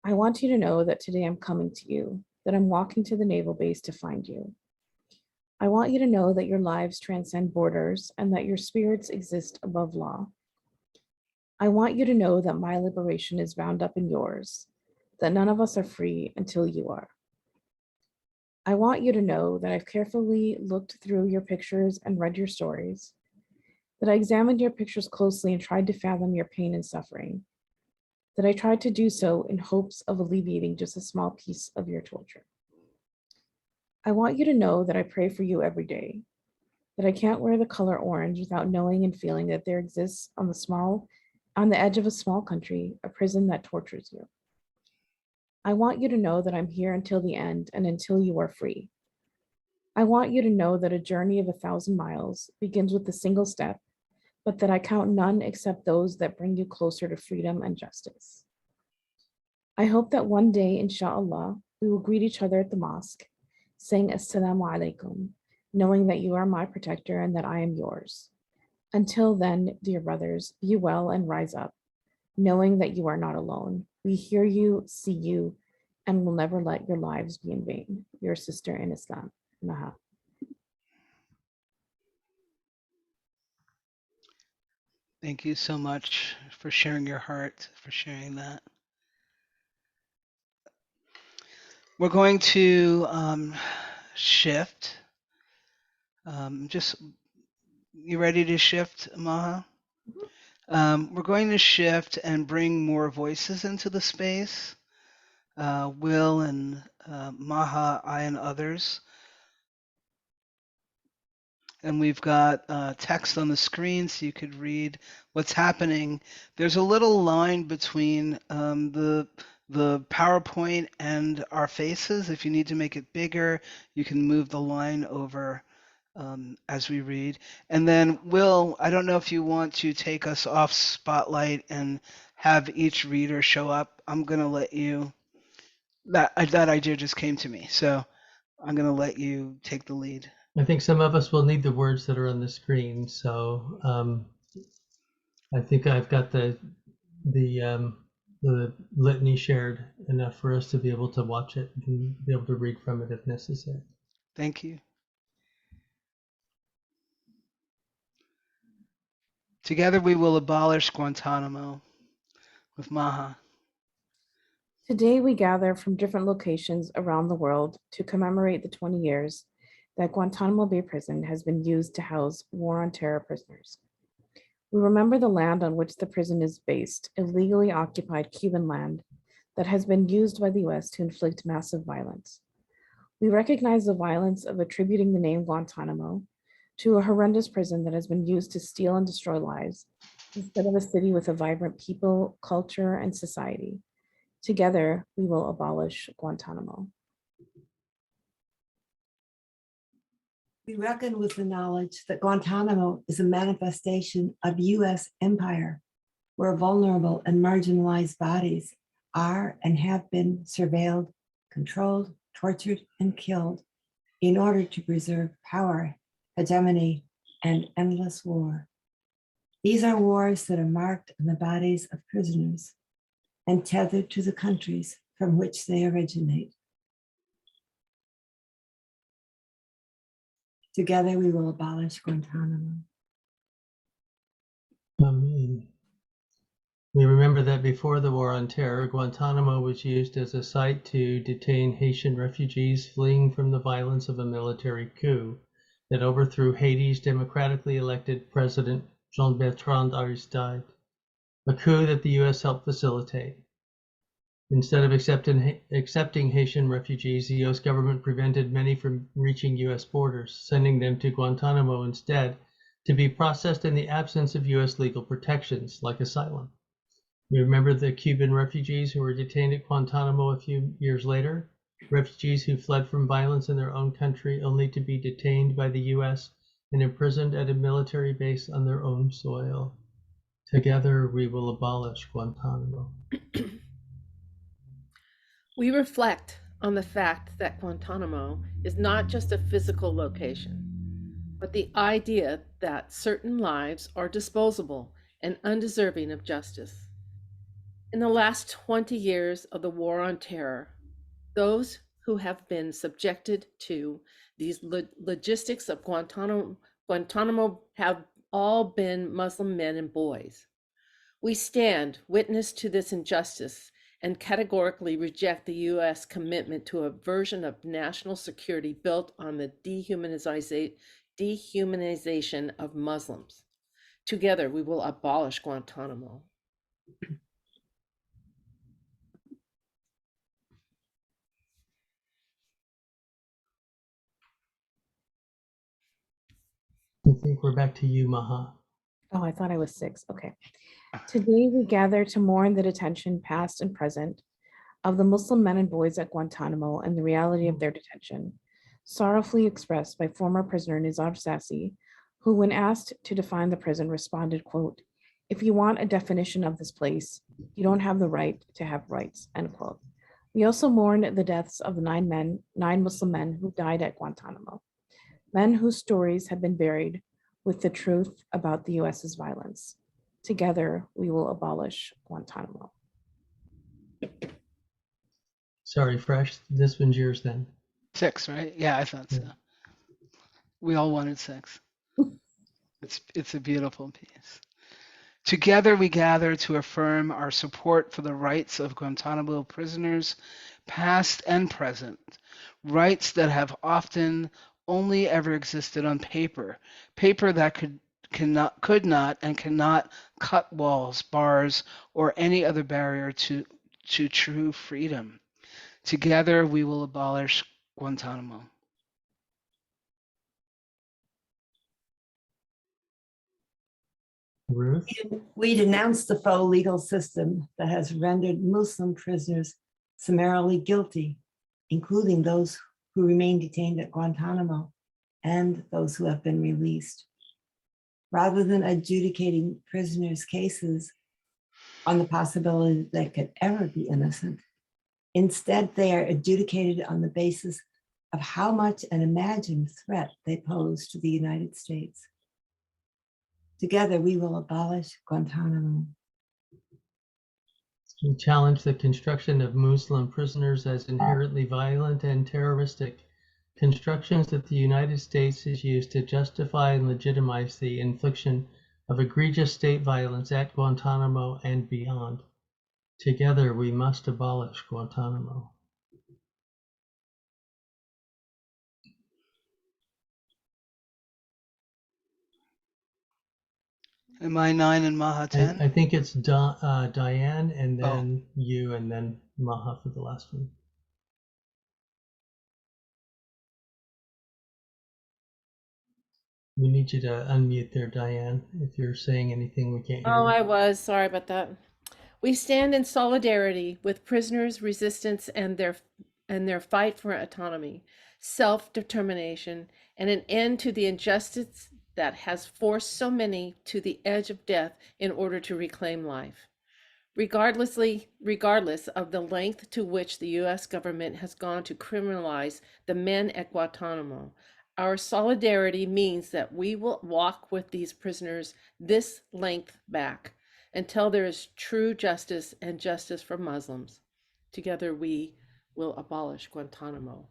I want you to know that today I'm coming to you, that I'm walking to the naval base to find you. I want you to know that your lives transcend borders and that your spirits exist above law. I want you to know that my liberation is bound up in yours, that none of us are free until you are. I want you to know that I've carefully looked through your pictures and read your stories, that I examined your pictures closely and tried to fathom your pain and suffering, that I tried to do so in hopes of alleviating just a small piece of your torture. I want you to know that I pray for you every day, that I can't wear the color orange without knowing and feeling that there exists on the edge of a small country, a prison that tortures you. I want you to know that I'm here until the end and until you are free. I want you to know that a journey of 1,000 miles begins with a single step, but that I count none except those that bring you closer to freedom and justice. I hope that one day, inshallah, we will greet each other at the mosque, saying Assalamu alaikum, knowing that you are my protector and that I am yours. Until then, dear brothers, be well and rise up, knowing that you are not alone. We hear you, see you, and will never let your lives be in vain. Your sister in Islam, Maha. Thank you so much for sharing your heart, for sharing that. We're going to shift. You ready to shift, Maha? We're going to shift and bring more voices into the space. Will and Maha, I, and others. And we've got text on the screen so you could read what's happening. There's a little line between the PowerPoint and our faces. If you need to make it bigger, you can move the line over as we read. And then, Will, I don't know if you want to take us off Spotlight and have each reader show up. I'm going to let you, that idea just came to me. So I'm going to let you take the lead. I think some of us will need the words that are on the screen. So I think I've got the litany shared enough for us to be able to watch it and be able to read from it if necessary. Thank you. Together we will abolish Guantanamo with Maha. Today, we gather from different locations around the world to commemorate the 20 years that Guantanamo Bay Prison has been used to house war on terror prisoners. We remember the land on which the prison is based, illegally occupied Cuban land that has been used by the US to inflict massive violence. We recognize the violence of attributing the name Guantanamo to a horrendous prison that has been used to steal and destroy lives instead of a city with a vibrant people, culture, and society. Together, we will abolish Guantanamo. We reckon with the knowledge that Guantanamo is a manifestation of US empire, where vulnerable and marginalized bodies are and have been surveilled, controlled, tortured, and killed in order to preserve power, hegemony, and endless war. These are wars that are marked on the bodies of prisoners and tethered to the countries from which they originate. Together, we will abolish Guantanamo. We remember that before the War on Terror, Guantanamo was used as a site to detain Haitian refugees fleeing from the violence of a military coup that overthrew Haiti's democratically elected President Jean-Bertrand Aristide, a coup that the US helped facilitate. Instead of accepting Haitian refugees, the US government prevented many from reaching US borders, sending them to Guantanamo instead to be processed in the absence of US legal protections, like asylum. We remember the Cuban refugees who were detained at Guantanamo a few years later, refugees who fled from violence in their own country only to be detained by the US and imprisoned at a military base on their own soil. Together, we will abolish Guantanamo. We reflect on the fact that Guantanamo is not just a physical location, but the idea that certain lives are disposable and undeserving of justice. In the last 20 years of the War on Terror, those who have been subjected to these logistics of Guantanamo have all been Muslim men and boys. We stand witness to this injustice and categorically reject the US commitment to a version of national security built on the dehumanization of Muslims. Together, we will abolish Guantanamo. I think we're back to you, Maha. Oh, I thought I was 6. Okay. Today, we gather to mourn the detention, past and present, of the Muslim men and boys at Guantanamo and the reality of their detention, sorrowfully expressed by former prisoner Nizar Sassi, who, when asked to define the prison, responded, quote, "If you want a definition of this place, you don't have the right to have rights," end quote. We also mourn the deaths of the 9 Muslim men who died at Guantanamo, men whose stories have been buried with the truth about the US's violence. Together, we will abolish Guantanamo. Sorry, Fresh, this one's yours then. 6, right? Yeah, I thought so. We all wanted 6. It's a beautiful piece. Together we gather to affirm our support for the rights of Guantanamo prisoners, past and present, rights that have often only ever existed on paper that could not and cannot cut walls, bars, or any other barrier to true freedom. Together, we will abolish Guantanamo. Ruth? We denounce the faux legal system that has rendered Muslim prisoners summarily guilty, including those who remain detained at Guantanamo and those who have been released. Rather than adjudicating prisoners' cases on the possibility that they could ever be innocent, instead they are adjudicated on the basis of how much an imagined threat they pose to the United States. Together, we will abolish Guantanamo. We challenge the construction of Muslim prisoners as inherently violent and terroristic constructions that the United States has used to justify and legitimize the infliction of egregious state violence at Guantanamo and beyond. Together, we must abolish Guantanamo. Am I 9 and Maha 10? I think it's Diane, and then you, and then Maha for the last one. We need you to unmute there, Diane. If you're saying anything, we can't hear Oh, you. I was. Sorry about that. We stand in solidarity with prisoners' resistance and their fight for autonomy, self-determination, and an end to the injustice that has forced so many to the edge of death in order to reclaim life. Regardless of the length to which the U.S. government has gone to criminalize the men at Guantanamo, our solidarity means that we will walk with these prisoners this length back until there is true justice and justice for Muslims. Together we will abolish Guantanamo.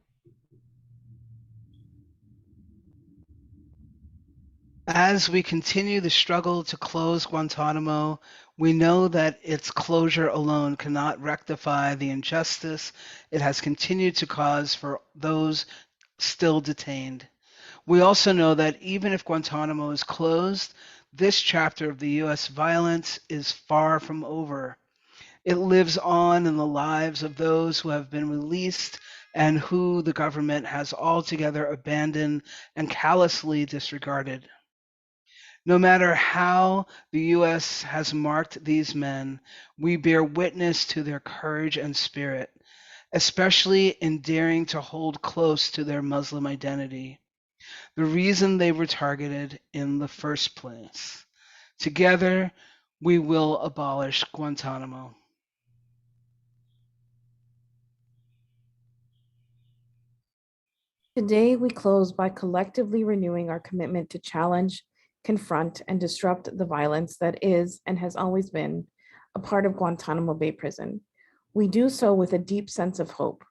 As we continue the struggle to close Guantanamo, we know that its closure alone cannot rectify the injustice it has continued to cause for those still detained. We also know that even if Guantanamo is closed, this chapter of the U.S. violence is far from over. It lives on in the lives of those who have been released and who the government has altogether abandoned and callously disregarded. No matter how the U.S. has marked these men, we bear witness to their courage and spirit, especially in daring to hold close to their Muslim identity, the reason they were targeted in the first place. Together, we will abolish Guantanamo. Today, we close by collectively renewing our commitment to challenge, confront, and disrupt the violence that is and has always been a part of Guantanamo Bay Prison. We do so with a deep sense of hope,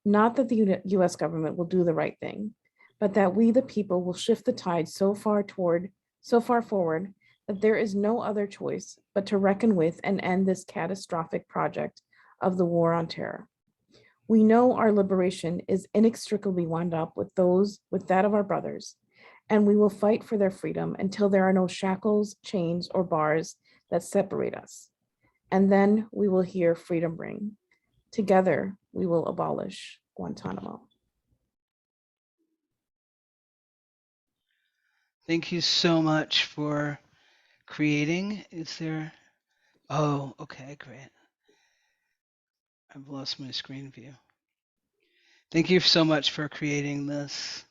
not that the US government will do the right thing, but that we, the people, will shift the tide so far forward that there is no other choice but to reckon with and end this catastrophic project of the war on terror. We know our liberation is inextricably wound up with that of our brothers, and we will fight for their freedom until there are no shackles, chains, or bars that separate us. And then we will hear freedom ring. Together, we will abolish Guantanamo. Thank you so much for creating. Is there? Oh, okay, great. I've lost my screen view. Thank you so much for creating this,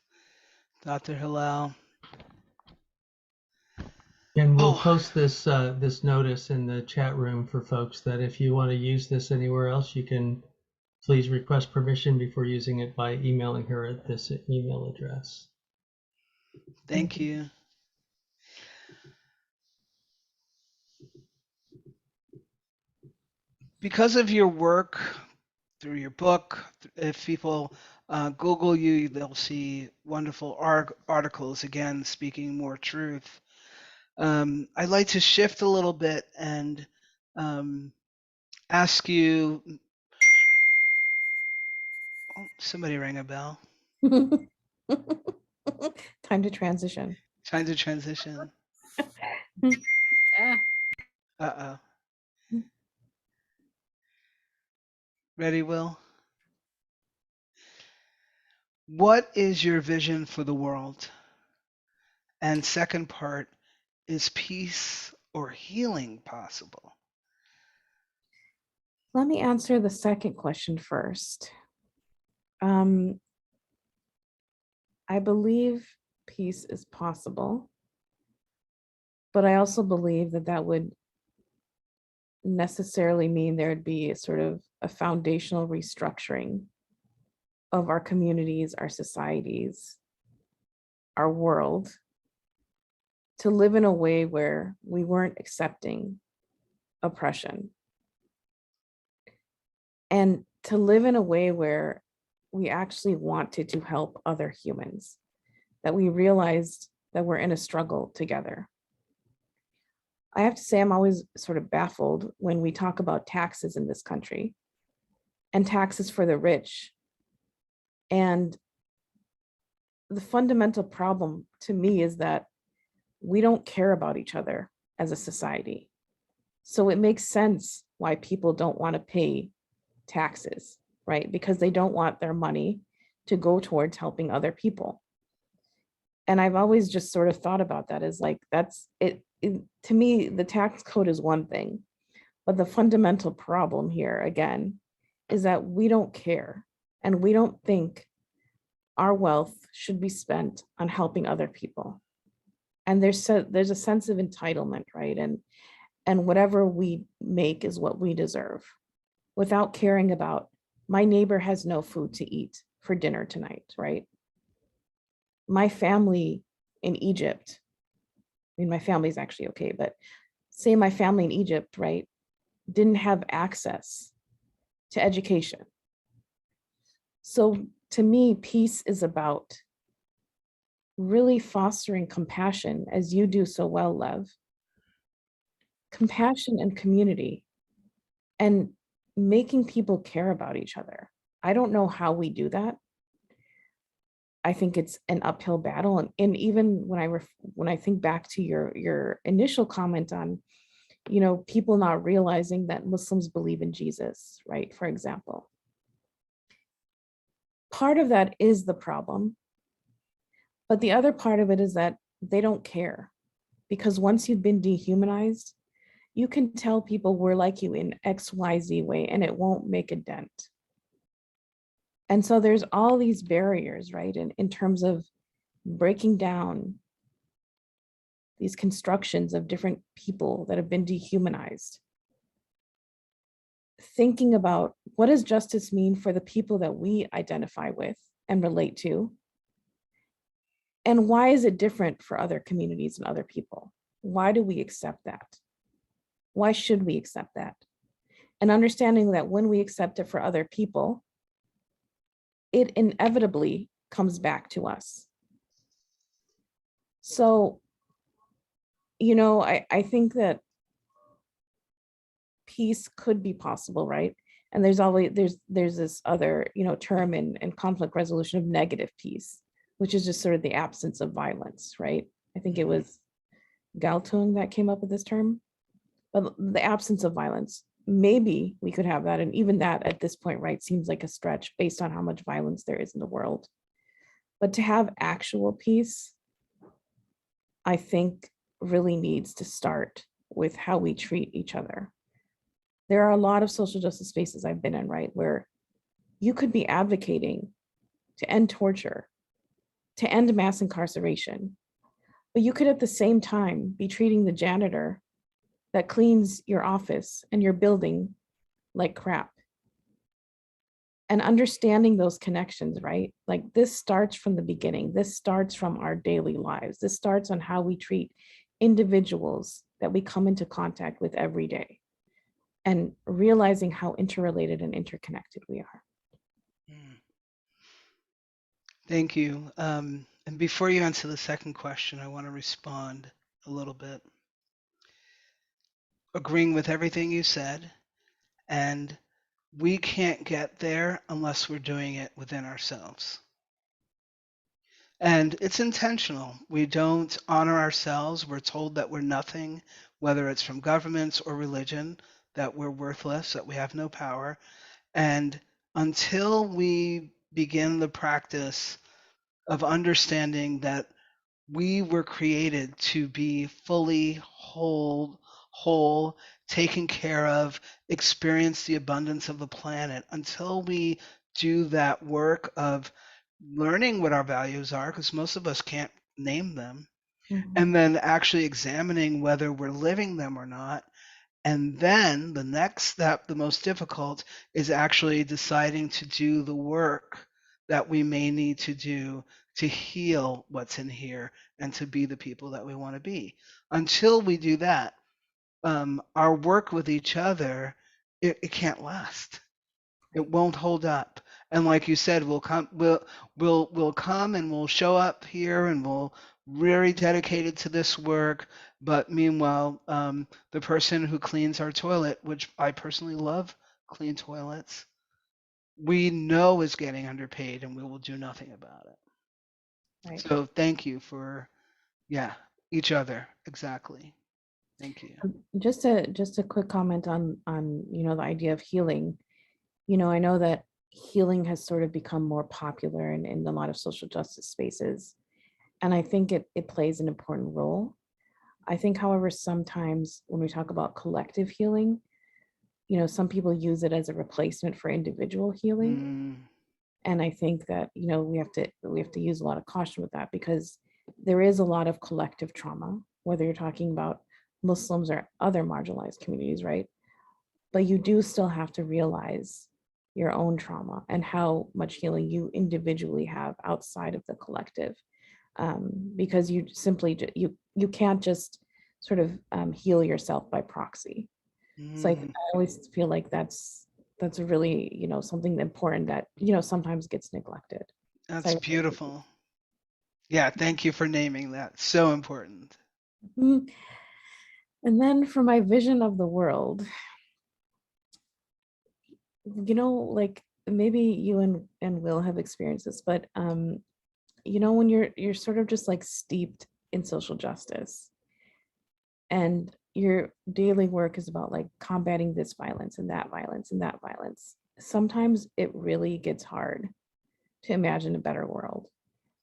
Dr. Hilal. And we'll post this this notice in the chat room for folks that if you want to use this anywhere else, you can please request permission before using it by emailing her at this email address. Thank you. Because of your work, through your book, if people Google you, they'll see wonderful articles, again, speaking more truth. I'd like to shift a little bit and ask you, oh, somebody rang a bell. Time to transition. Time to transition. Ah, Uh-oh. Ready, Will? What is your vision for the world? And second part, is peace or healing possible? Let me answer the second question first. I believe peace is possible, but I also believe that that would necessarily mean there would be a sort of a foundational restructuring of our communities, our societies, our world, to live in a way where we weren't accepting oppression, and to live in a way where we actually wanted to help other humans, that we realized that we're in a struggle together. I have to say, I'm always sort of baffled when we talk about taxes in this country and taxes for the rich. And the fundamental problem to me is that we don't care about each other as a society. So it makes sense why people don't want to pay taxes, right? Because they don't want their money to go towards helping other people. And I've always just sort of thought about that as like, that's it. To me, the tax code is one thing, but the fundamental problem here, again, is that we don't care and we don't think our wealth should be spent on helping other people. And there's a sense of entitlement, right? And whatever we make is what we deserve, without caring about my neighbor has no food to eat for dinner tonight, right? My family in Egypt, I mean, my family's actually okay, but say my family in Egypt, right, didn't have access to education. So to me, peace is about really fostering compassion, as you do so well, Lev, compassion and community, and making people care about each other. I don't know how we do that. I think it's an uphill battle. And even when I think back to your initial comment on, people not realizing that Muslims believe in Jesus, right? For example, part of that is the problem. But the other part of it is that they don't care, because once you've been dehumanized, you can tell people we're like you in XYZ way and it won't make a dent. And so there's all these barriers, right? In terms of breaking down these constructions of different people that have been dehumanized. Thinking about what does justice mean for the people that we identify with and relate to? And why is it different for other communities and other people? Why do we accept that? Why should we accept that? And understanding that when we accept it for other people, it inevitably comes back to us. So, I think that peace could be possible, right? And there's this other, term in conflict resolution of negative peace, which is just sort of the absence of violence, right? I think it was Galtung that came up with this term, but the absence of violence. Maybe we could have that. And even that at this point, right, seems like a stretch based on how much violence there is in the world. But to have actual peace, I think really needs to start with how we treat each other. There are a lot of social justice spaces I've been in, right, where you could be advocating to end torture, to end mass incarceration, but you could at the same time be treating the janitor that cleans your office and your building like crap. And understanding those connections, right? Like this starts from the beginning. This starts from our daily lives. This starts on how we treat individuals that we come into contact with every day, and realizing how interrelated and interconnected we are. Thank you. And before you answer the second question, I want to respond a little bit. Agreeing with everything you said, and we can't get there unless we're doing it within ourselves. And it's intentional. We don't honor ourselves. We're told that we're nothing, whether it's from governments or religion, that we're worthless, that we have no power. And until we begin the practice of understanding that we were created to be fully whole, taken care of, experience the abundance of the planet. Until we do that work of learning what our values are, because most of us can't name them, and then actually examining whether we're living them or not. And then the next step, the most difficult, is actually deciding to do the work that we may need to do to heal what's in here and to be the people that we want to be. Until we do that, our work with each other, it can't last. It won't hold up. And like you said, we'll come and we'll show up here and we'll really dedicated to this work. But meanwhile, the person who cleans our toilet, which I personally love clean toilets, we know is getting underpaid and we will do nothing about it. Right. So thank you for, each other. Exactly. Thank you. Just a quick comment on the idea of healing. I know that healing has sort of become more popular in a lot of social justice spaces, and I think it plays an important role. I think, however, sometimes when we talk about collective healing, some people use it as a replacement for individual healing. And I think that, we have to use a lot of caution with that, because there is a lot of collective trauma, whether you're talking about Muslims or other marginalized communities, right? But you do still have to realize your own trauma and how much healing you individually have outside of the collective, because you simply you can't just sort of heal yourself by proxy. So I always feel like that's a really something important that sometimes gets neglected. That's beautiful. Yeah, thank you for naming that. So important. And then for my vision of the world, like maybe you and Will have experienced this, but when you're sort of just like steeped in social justice and your daily work is about like combating this violence and that violence and that violence, sometimes it really gets hard to imagine a better world,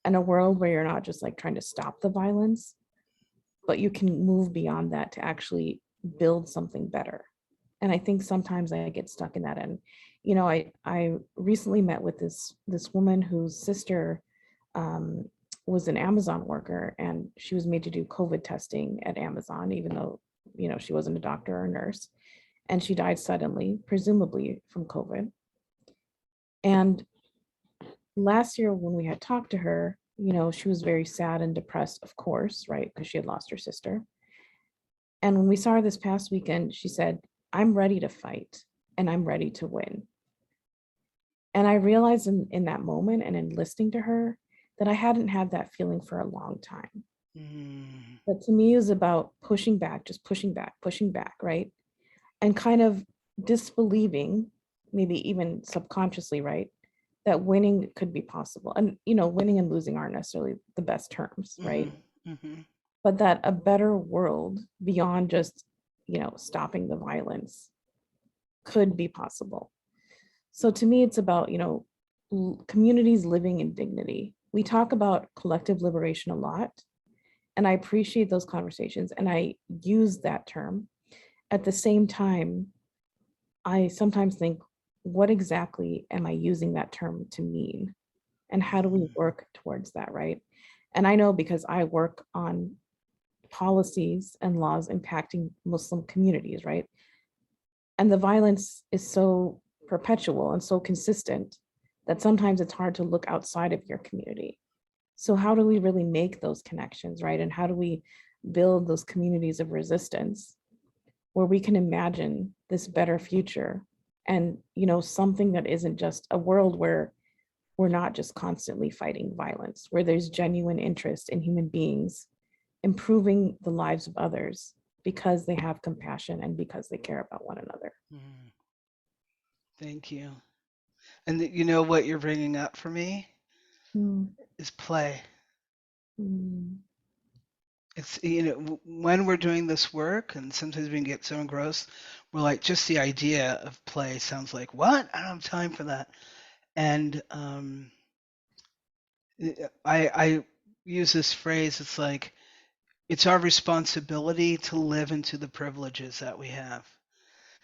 and a world where you're not just like trying to stop the violence, but you can move beyond that to actually build something better. And I think sometimes I get stuck in that. And, I recently met with this woman whose sister was an Amazon worker, and she was made to do COVID testing at Amazon, even though, she wasn't a doctor or a nurse. And she died suddenly, presumably from COVID. And last year when we had talked to her, she was very sad and depressed, of course, right? Because she had lost her sister. And when we saw her this past weekend, she said, "I'm ready to fight and I'm ready to win." And I realized in that moment and in listening to her that I hadn't had that feeling for a long time. But to me, it was about pushing back, just pushing back, right? And kind of disbelieving, maybe even subconsciously, right, that winning could be possible. And, winning and losing aren't necessarily the best terms, right? But that a better world beyond just, stopping the violence could be possible. So to me, it's about, communities living in dignity. We talk about collective liberation a lot, and I appreciate those conversations, and I use that term. At the same time, I sometimes think, what exactly am I using that term to mean? And how do we work towards that, right? And I know, because I work on policies and laws impacting Muslim communities, right? And the violence is so perpetual and so consistent that sometimes it's hard to look outside of your community. So how do we really make those connections, right? And how do we build those communities of resistance where we can imagine this better future and, something that isn't just a world where we're not just constantly fighting violence, where there's genuine interest in human beings improving the lives of others because they have compassion and because they care about one another. Thank you. And what you're bringing up for me is play. It's, when we're doing this work, and sometimes we can get so engrossed, we're like, just the idea of play sounds like, what? I don't have time for that. And I use this phrase, it's like, it's our responsibility to live into the privileges that we have.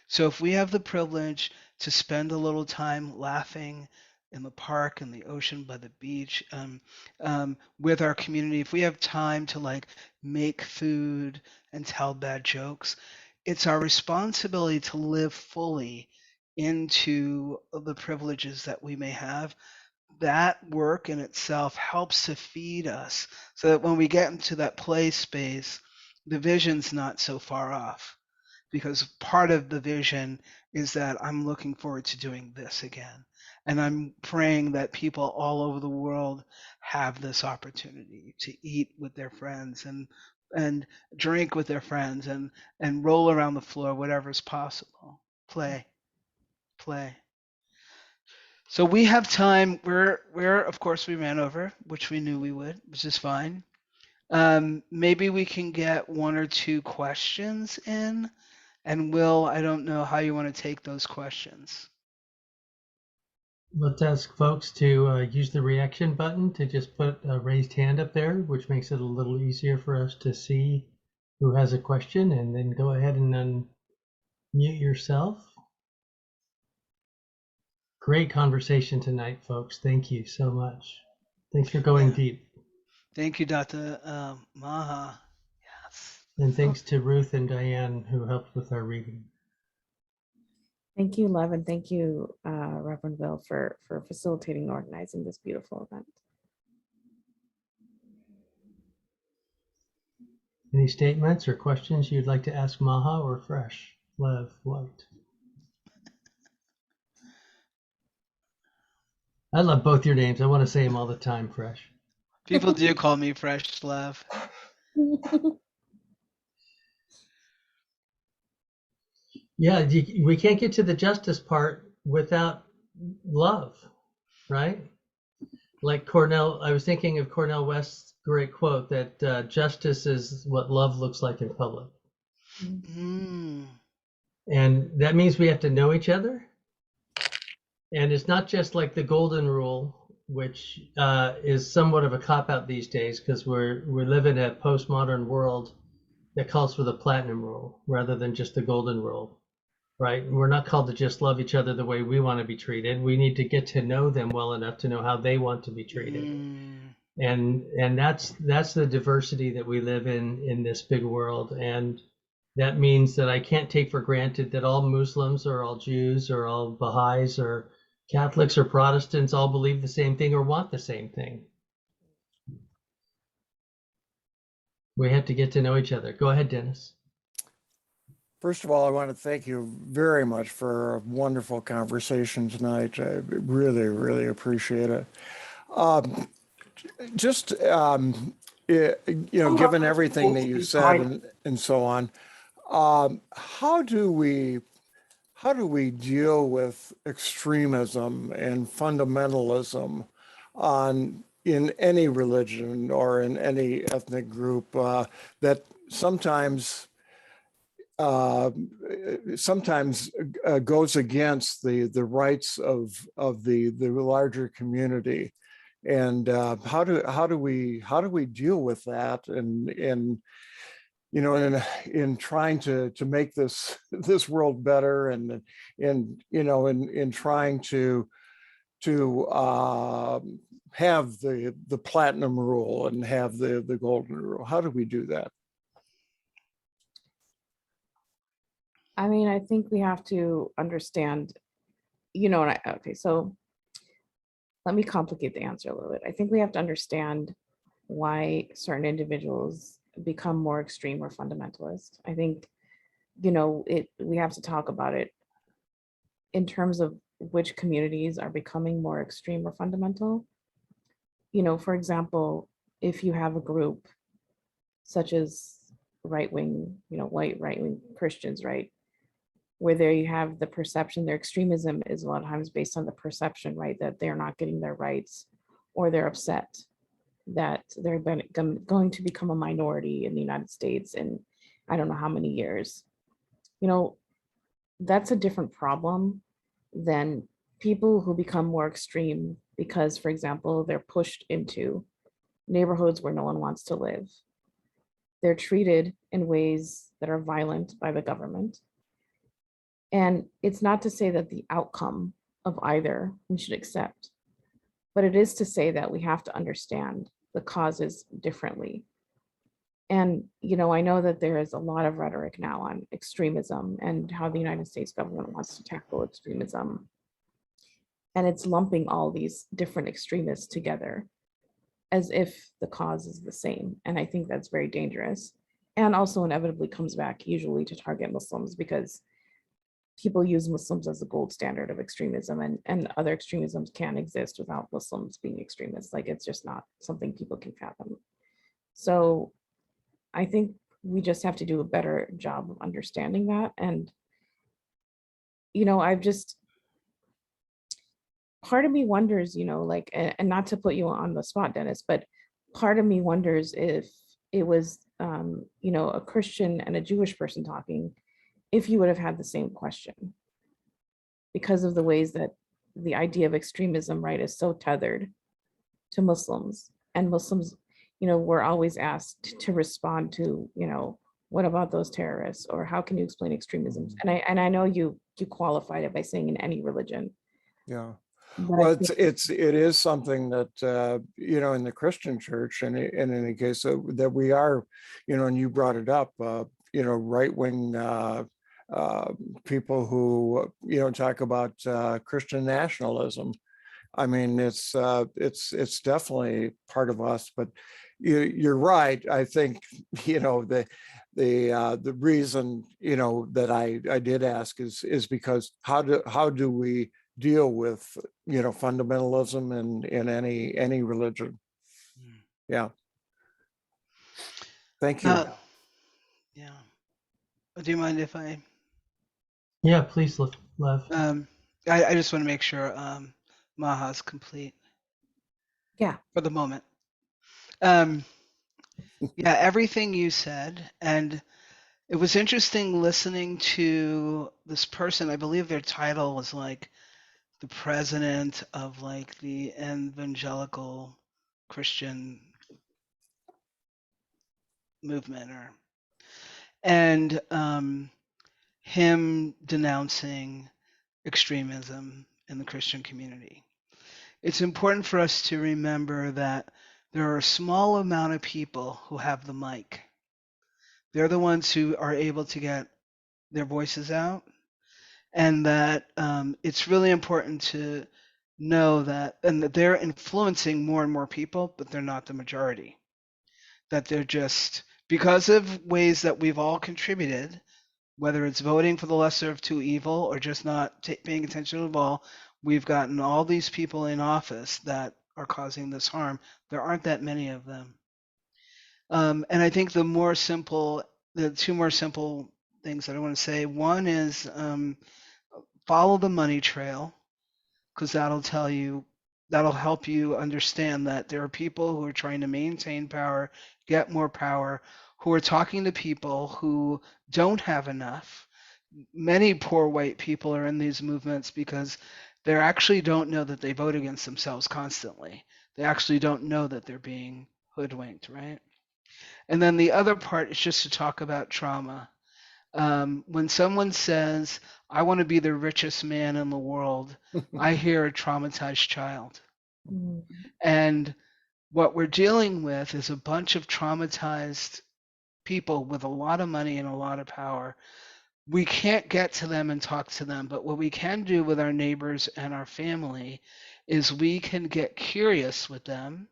So if we have the privilege to spend a little time laughing in the park, in the ocean, by the beach, with our community, if we have time to like make food and tell bad jokes, it's our responsibility to live fully into the privileges that we may have. That work in itself helps to feed us so that when we get into that play space, the vision's not so far off, because part of the vision is that I'm looking forward to doing this again. And I'm praying that people all over the world have this opportunity to eat with their friends and drink with their friends and roll around the floor, whatever's possible. Play. So we have time. We're of course we ran over, which we knew we would, which is fine. Maybe we can get one or two questions in. And Will, I don't know how you want to take those questions. Let's ask folks to use the reaction button to just put a raised hand up there, which makes it a little easier for us to see who has a question, and then go ahead and unmute yourself. Great conversation tonight, folks. Thank you so much. Thanks for going deep. Thank you, Dr. Maha. Yes. And thanks to Ruth and Diane who helped with our reading. Thank you, Lev, and thank you, Reverend Will, for facilitating and organizing this beautiful event. Any statements or questions you'd like to ask Maha or Fresh? Lev, White. I love both your names. I want to say them all the time, Fresh. People do call me Fresh, Lev. Yeah, we can't get to the justice part without love, right? Like Cornell, I was thinking of Cornell West's great quote that justice is what love looks like in public. Mm. And that means we have to know each other. And it's not just like the golden rule, which is somewhat of a cop-out these days because we live in a postmodern world that calls for the platinum rule rather than just the golden rule, right? We're not called to just love each other the way we want to be treated. We need to get to know them well enough to know how they want to be treated. And that's the diversity that we live in this big world. And that means that I can't take for granted that all Muslims or all Jews or all Baha'is or Catholics or Protestants all believe the same thing or want the same thing. We have to get to know each other. Go ahead, Dennis. First of all, I want to thank you very much for a wonderful conversation tonight. I really, really appreciate it. Given everything that you said and so on, how do we deal with extremism and fundamentalism in any religion or in any ethnic group that sometimes goes against the rights of the larger community, and how do we deal with that in trying to make this world better, and in trying to have the platinum rule and have the golden rule? How do we do that? I mean, I think we have to understand, so let me complicate the answer a little bit. I think we have to understand why certain individuals become more extreme or fundamentalist. I think, we have to talk about it in terms of which communities are becoming more extreme or fundamental. For example, if you have a group such as right-wing, white right-wing Christians, right? Where there you have the perception, their extremism is a lot of times based on the perception, right? That they're not getting their rights, or they're upset that they're going to become a minority in the United States in I don't know how many years. That's a different problem than people who become more extreme because, for example, they're pushed into neighborhoods where no one wants to live. They're treated in ways that are violent by the government. And it's not to say that the outcome of either we should accept, but it is to say that we have to understand the causes differently. And, I know that there is a lot of rhetoric now on extremism and how the United States government wants to tackle extremism. And it's lumping all these different extremists together as if the cause is the same. And I think that's very dangerous. And also inevitably comes back usually to target Muslims, because people use Muslims as the gold standard of extremism, and other extremisms can't exist without Muslims being extremists. Like, it's just not something people can fathom. So I think we just have to do a better job of understanding that. And, I've just, part of me wonders, like, and not to put you on the spot, Dennis, but part of me wonders if it was, a Christian and a Jewish person talking, if you would have had the same question, because of the ways that the idea of extremism, right, is so tethered to Muslims. And Muslims, we're always asked to respond to, what about those terrorists, or how can you explain extremism? And I know you qualified it by saying in any religion. Yeah. But Well, it is something that, in the Christian church, and in any case that we are, and you brought it up, right-wing people who, talk about Christian nationalism. I mean, it's definitely part of us, but you're right. I think, the reason, that I did ask is because how do we deal with, fundamentalism in any religion? Yeah. Thank you. Yeah. Do you mind if I? Yeah, please, Lev. I just want to make sure Maha's complete. Yeah. For the moment. Yeah, everything you said, and it was interesting listening to this person. I believe their title was like the president of like the evangelical Christian movement, and him denouncing extremism in the Christian community. It's important for us to remember that there are a small amount of people who have the mic. They're the ones who are able to get their voices out, and that it's really important to know that, and that they're influencing more and more people, but they're not the majority. That they're just, because of ways that we've all contributed, whether it's voting for the lesser of two evil or just not paying attention at all, we've gotten all these people in office that are causing this harm. There aren't that many of them. And I think the two more simple things that I want to say. One is follow the money trail, because that'll help you understand that there are people who are trying to maintain power, get more power, who are talking to people who don't have enough. Many poor white people are in these movements because they actually don't know that they vote against themselves constantly. They actually don't know that they're being hoodwinked, right? And then the other part is just to talk about trauma. When someone says, I want to be the richest man in the world, I hear a traumatized child. Mm. And what we're dealing with is a bunch of traumatized people with a lot of money and a lot of power. We can't get to them and talk to them, but what we can do with our neighbors and our family is we can get curious with them,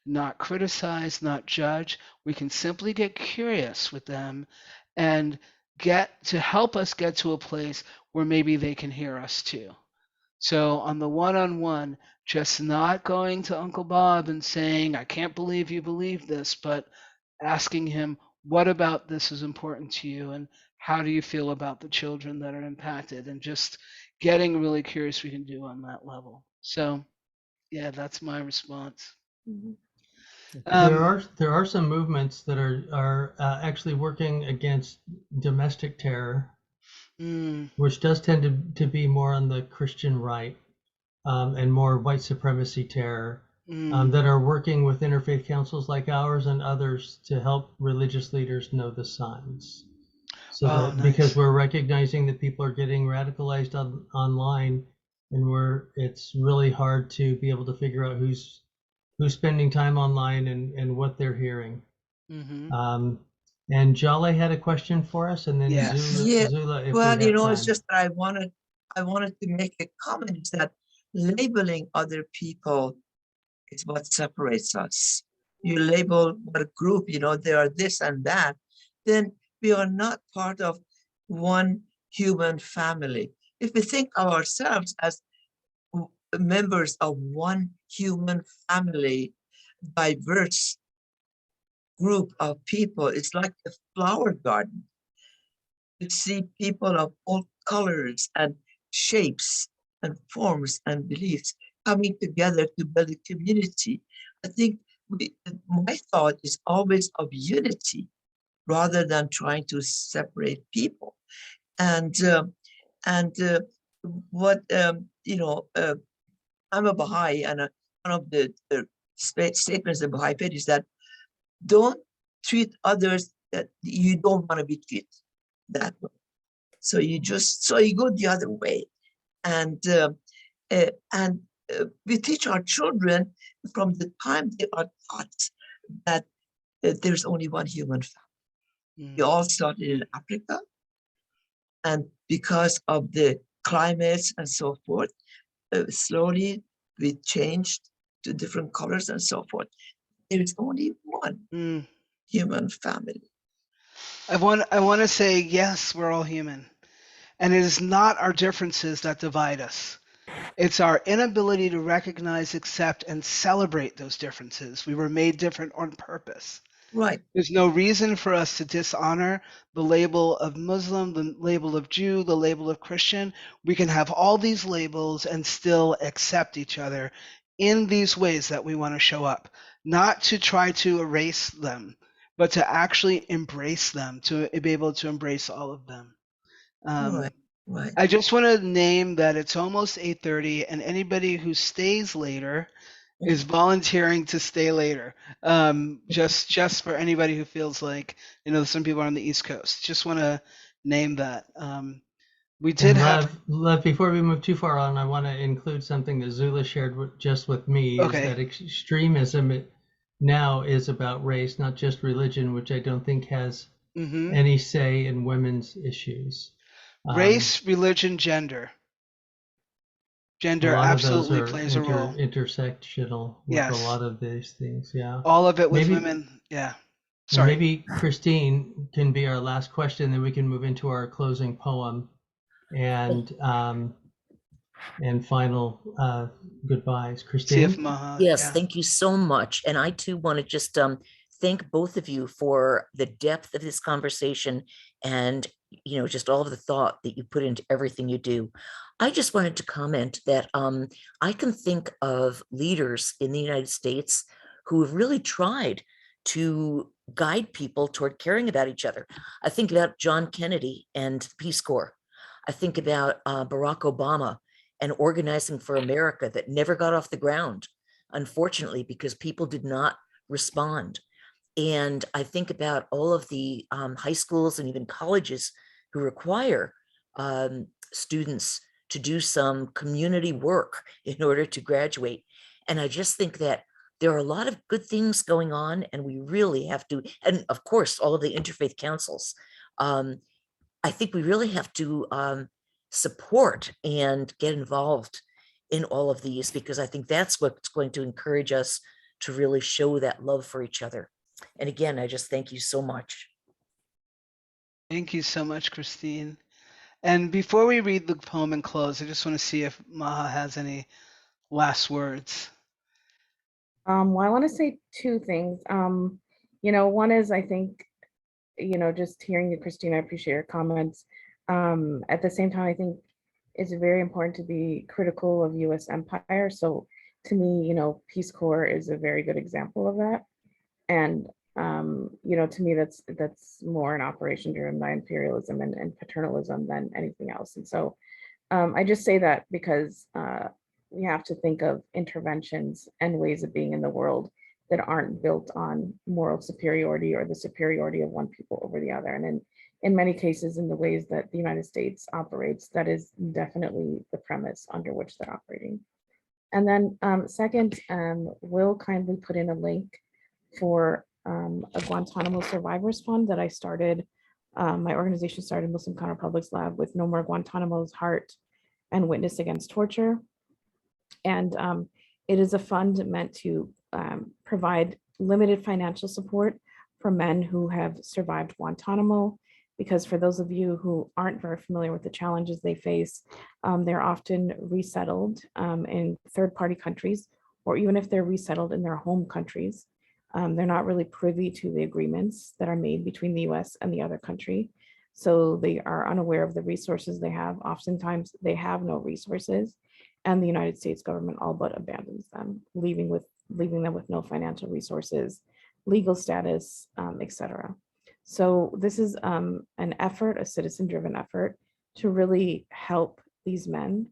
not criticize, not judge. We can simply get curious with them and get to help us get to a place where maybe they can hear us too. So on the one-on-one, just not going to Uncle Bob and saying, I can't believe you believe this, but asking him, what about this is important to you, and how do you feel about the children that are impacted, and just getting really curious we can do on that level. So yeah, that's my response. Mhm. There are some movements that are actually working against domestic terror, which does tend to be more on the Christian right. and more white supremacy terror, Mm. that are working with interfaith councils like ours and others to help religious leaders know the signs. So Oh, that because nice. we're recognizing that people are getting radicalized online, and it's really hard to be able to figure out who's spending time online and what they're hearing. Hmm. And Jale had a question for us, and then Yes. Yeah, Zula, if we well, have it's time. just that I wanted to make a comment is that labeling other people is what separates us. You label what group, they are this and that, then we are not part of one human family. If we think of ourselves as members of one human family, diverse group of people, it's like a flower garden. You see people of all colors and shapes and forms and beliefs coming together to build a community. I think my thought is always of unity rather than trying to separate people. And what I'm a Baha'i, and one of the statements of Baha'i faith is that don't treat others that you don't want to be treated that way. So you go the other way, and we teach our children from the time they are taught that there's only one human family. We all started in Africa, and because of the climates and so forth, slowly we changed to different colors and so forth. There is only one human family. I want to say, yes, we're all human. And it is not our differences that divide us. It's our inability to recognize, accept, and celebrate those differences. We were made different on purpose. Right. There's no reason for us to dishonor the label of Muslim, the label of Jew, the label of Christian. We can have all these labels and still accept each other in these ways that we want to show up, not to try to erase them, but to actually embrace them, to be able to embrace all of them. Right. I just want to name that it's almost 8:30, and anybody who stays later is volunteering to stay later. Just for anybody who feels like, some people are on the East Coast. Just want to name that. We did have. Lev, before we move too far on, I want to include something that Zula shared just with me. Okay. Is that extremism now is about race, not just religion, which I don't think has any say in women's issues. Race, religion, gender. Gender absolutely plays a role. Intersectional with a lot of these things, yeah. All of it with women, yeah. Sorry. Maybe Christine can be our last question, then we can move into our closing poem and final goodbyes. Christine? Yes, thank you so much. And I too want to just thank both of you for the depth of this conversation and just all of the thought that you put into everything you do. I just wanted to comment that I can think of leaders in the United States who have really tried to guide people toward caring about each other. I think about John Kennedy and the Peace Corps. I think about Barack Obama and Organizing for America that never got off the ground, unfortunately, because people did not respond. And I think about all of the high schools and even colleges who require students to do some community work in order to graduate. And I just think that there are a lot of good things going on, and we really have to, and of course, all of the interfaith councils. I think we really have to support and get involved in all of these, because I think that's what's going to encourage us to really show that love for each other. And again, I just thank you so much. Thank you so much, Christine. And before we read the poem and close, I just want to see if Maha has any last words. Well, I want to say two things. One is, I think, just hearing you, Christine, I appreciate your comments. At the same time, I think it's very important to be critical of US empire. So to me, Peace Corps is a very good example of that. And, to me, that's more an operation driven by imperialism and paternalism than anything else. And so I just say that because we have to think of interventions and ways of being in the world that aren't built on moral superiority or the superiority of one people over the other. And in many cases, in the ways that the United States operates, that is definitely the premise under which they're operating. And then second, Will kindly put in a link for a Guantanamo Survivors Fund that I started. My organization started, Muslim Counterpublics Lab, with No More Guantanamo's Heart and Witness Against Torture. And it is a fund meant to provide limited financial support for men who have survived Guantanamo, because for those of you who aren't very familiar with the challenges they face, they're often resettled in third-party countries, or even if they're resettled in their home countries, they're not really privy to the agreements that are made between the US and the other country. So they are unaware of the resources they have. Oftentimes they have no resources, and the United States government all but abandons them, leaving them with no financial resources, legal status, etc. So this is an effort, a citizen-driven effort, to really help these men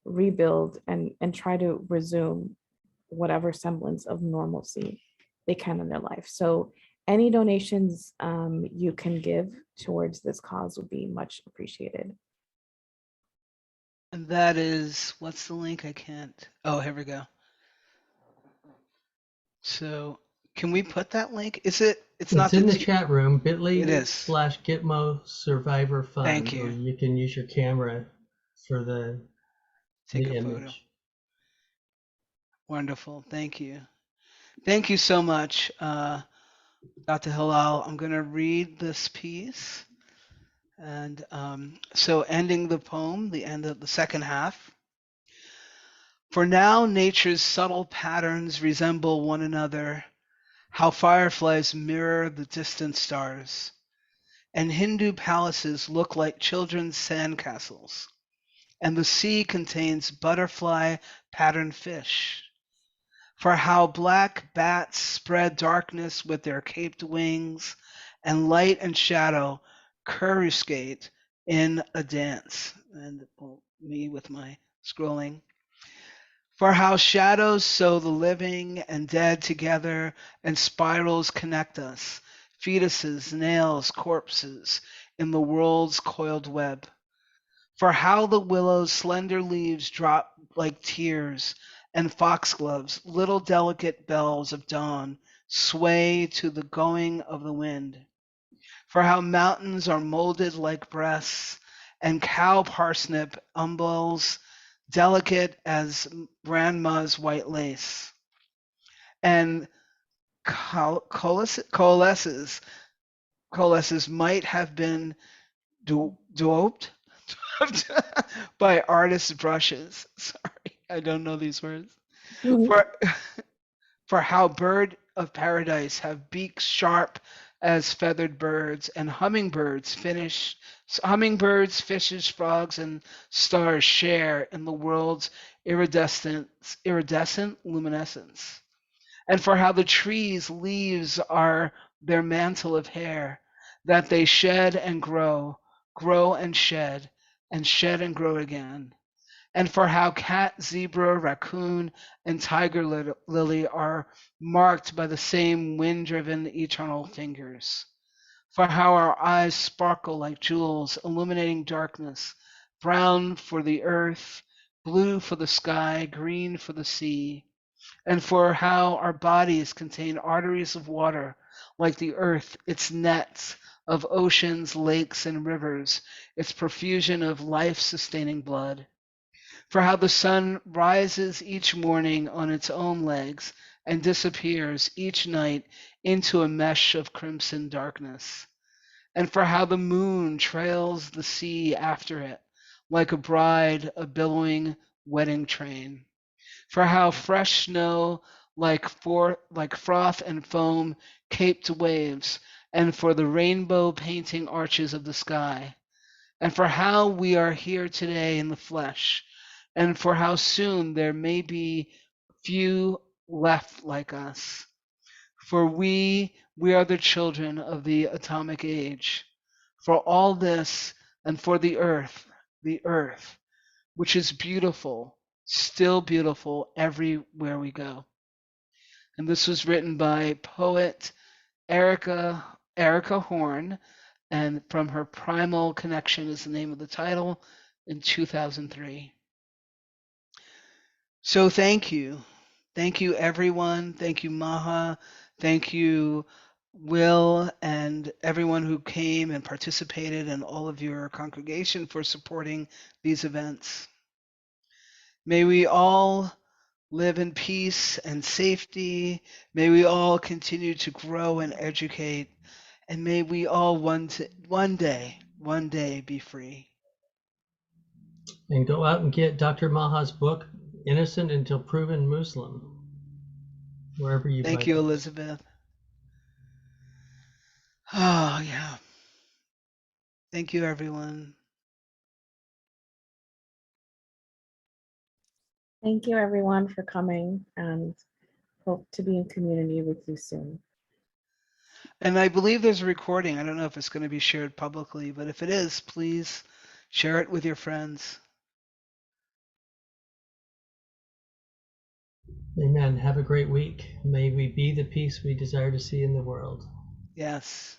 rebuild and try to resume whatever semblance of normalcy they can in their life. So any donations you can give towards this cause would be much appreciated. And that is, what's the link? I can't. Oh, here we go. So can we put that link? It's not in the chat room, It is. bit.ly/Gitmo Survivor Fund. Thank you. Or you can use your camera for the Take a image. photo. Wonderful. Thank you. Thank you so much, Dr. Hilal. I'm going to read this piece. And so ending the poem, the end of the second half. For now, nature's subtle patterns resemble one another, how fireflies mirror the distant stars, and Hindu palaces look like children's sandcastles, and the sea contains butterfly-patterned fish. For how black bats spread darkness with their caped wings, and light and shadow coruscate in a dance. And me with my scrolling. For how shadows sew the living and dead together, and spirals connect us, fetuses, nails, corpses, in the world's coiled web. For how the willow's slender leaves drop like tears, and foxgloves, little delicate bells of dawn, sway to the going of the wind. For how mountains are molded like breasts, and cow parsnip umbels, delicate as grandma's white lace, and coalesces might have been doped by artists' brushes. Sorry, I don't know these words. For how bird of paradise have beaks sharp as feathered birds, and hummingbirds, fishes, frogs, and stars share in the world's iridescent luminescence. And for how the trees' leaves are their mantle of hair, that they shed and grow and shed and grow again. And for how cat, zebra, raccoon, and tiger lily are marked by the same wind-driven eternal fingers. For how our eyes sparkle like jewels, illuminating darkness, brown for the earth, blue for the sky, green for the sea. And for how our bodies contain arteries of water, like the earth, its nets of oceans, lakes, and rivers, its profusion of life-sustaining blood. For how the sun rises each morning on its own legs and disappears each night into a mesh of crimson darkness. And for how the moon trails the sea after it, like a bride, a billowing wedding train. For how fresh snow, like froth and foam, caped waves, and for the rainbow painting arches of the sky. And for how we are here today in the flesh, and for how soon there may be few left like us. For we are the children of the atomic age. For all this, and for the earth, which is beautiful, still beautiful everywhere we go. And this was written by poet Erica Horn, and From Her Primal Connection is the name of the title, in 2003. So thank you. Thank you, everyone. Thank you, Maha. Thank you, Will, and everyone who came and participated, and all of your congregation for supporting these events. May we all live in peace and safety. May we all continue to grow and educate. And may we all one day be free. And go out and get Dr. Maha's book, Innocent Until Proven Muslim, wherever you Thank buy you, books. Elizabeth. Oh, yeah. Thank you, everyone. Thank you, everyone, for coming, and hope to be in community with you soon. And I believe there's a recording. I don't know if it's going to be shared publicly, but if it is, please share it with your friends. Amen. Have a great week. May we be the peace we desire to see in the world. Yes.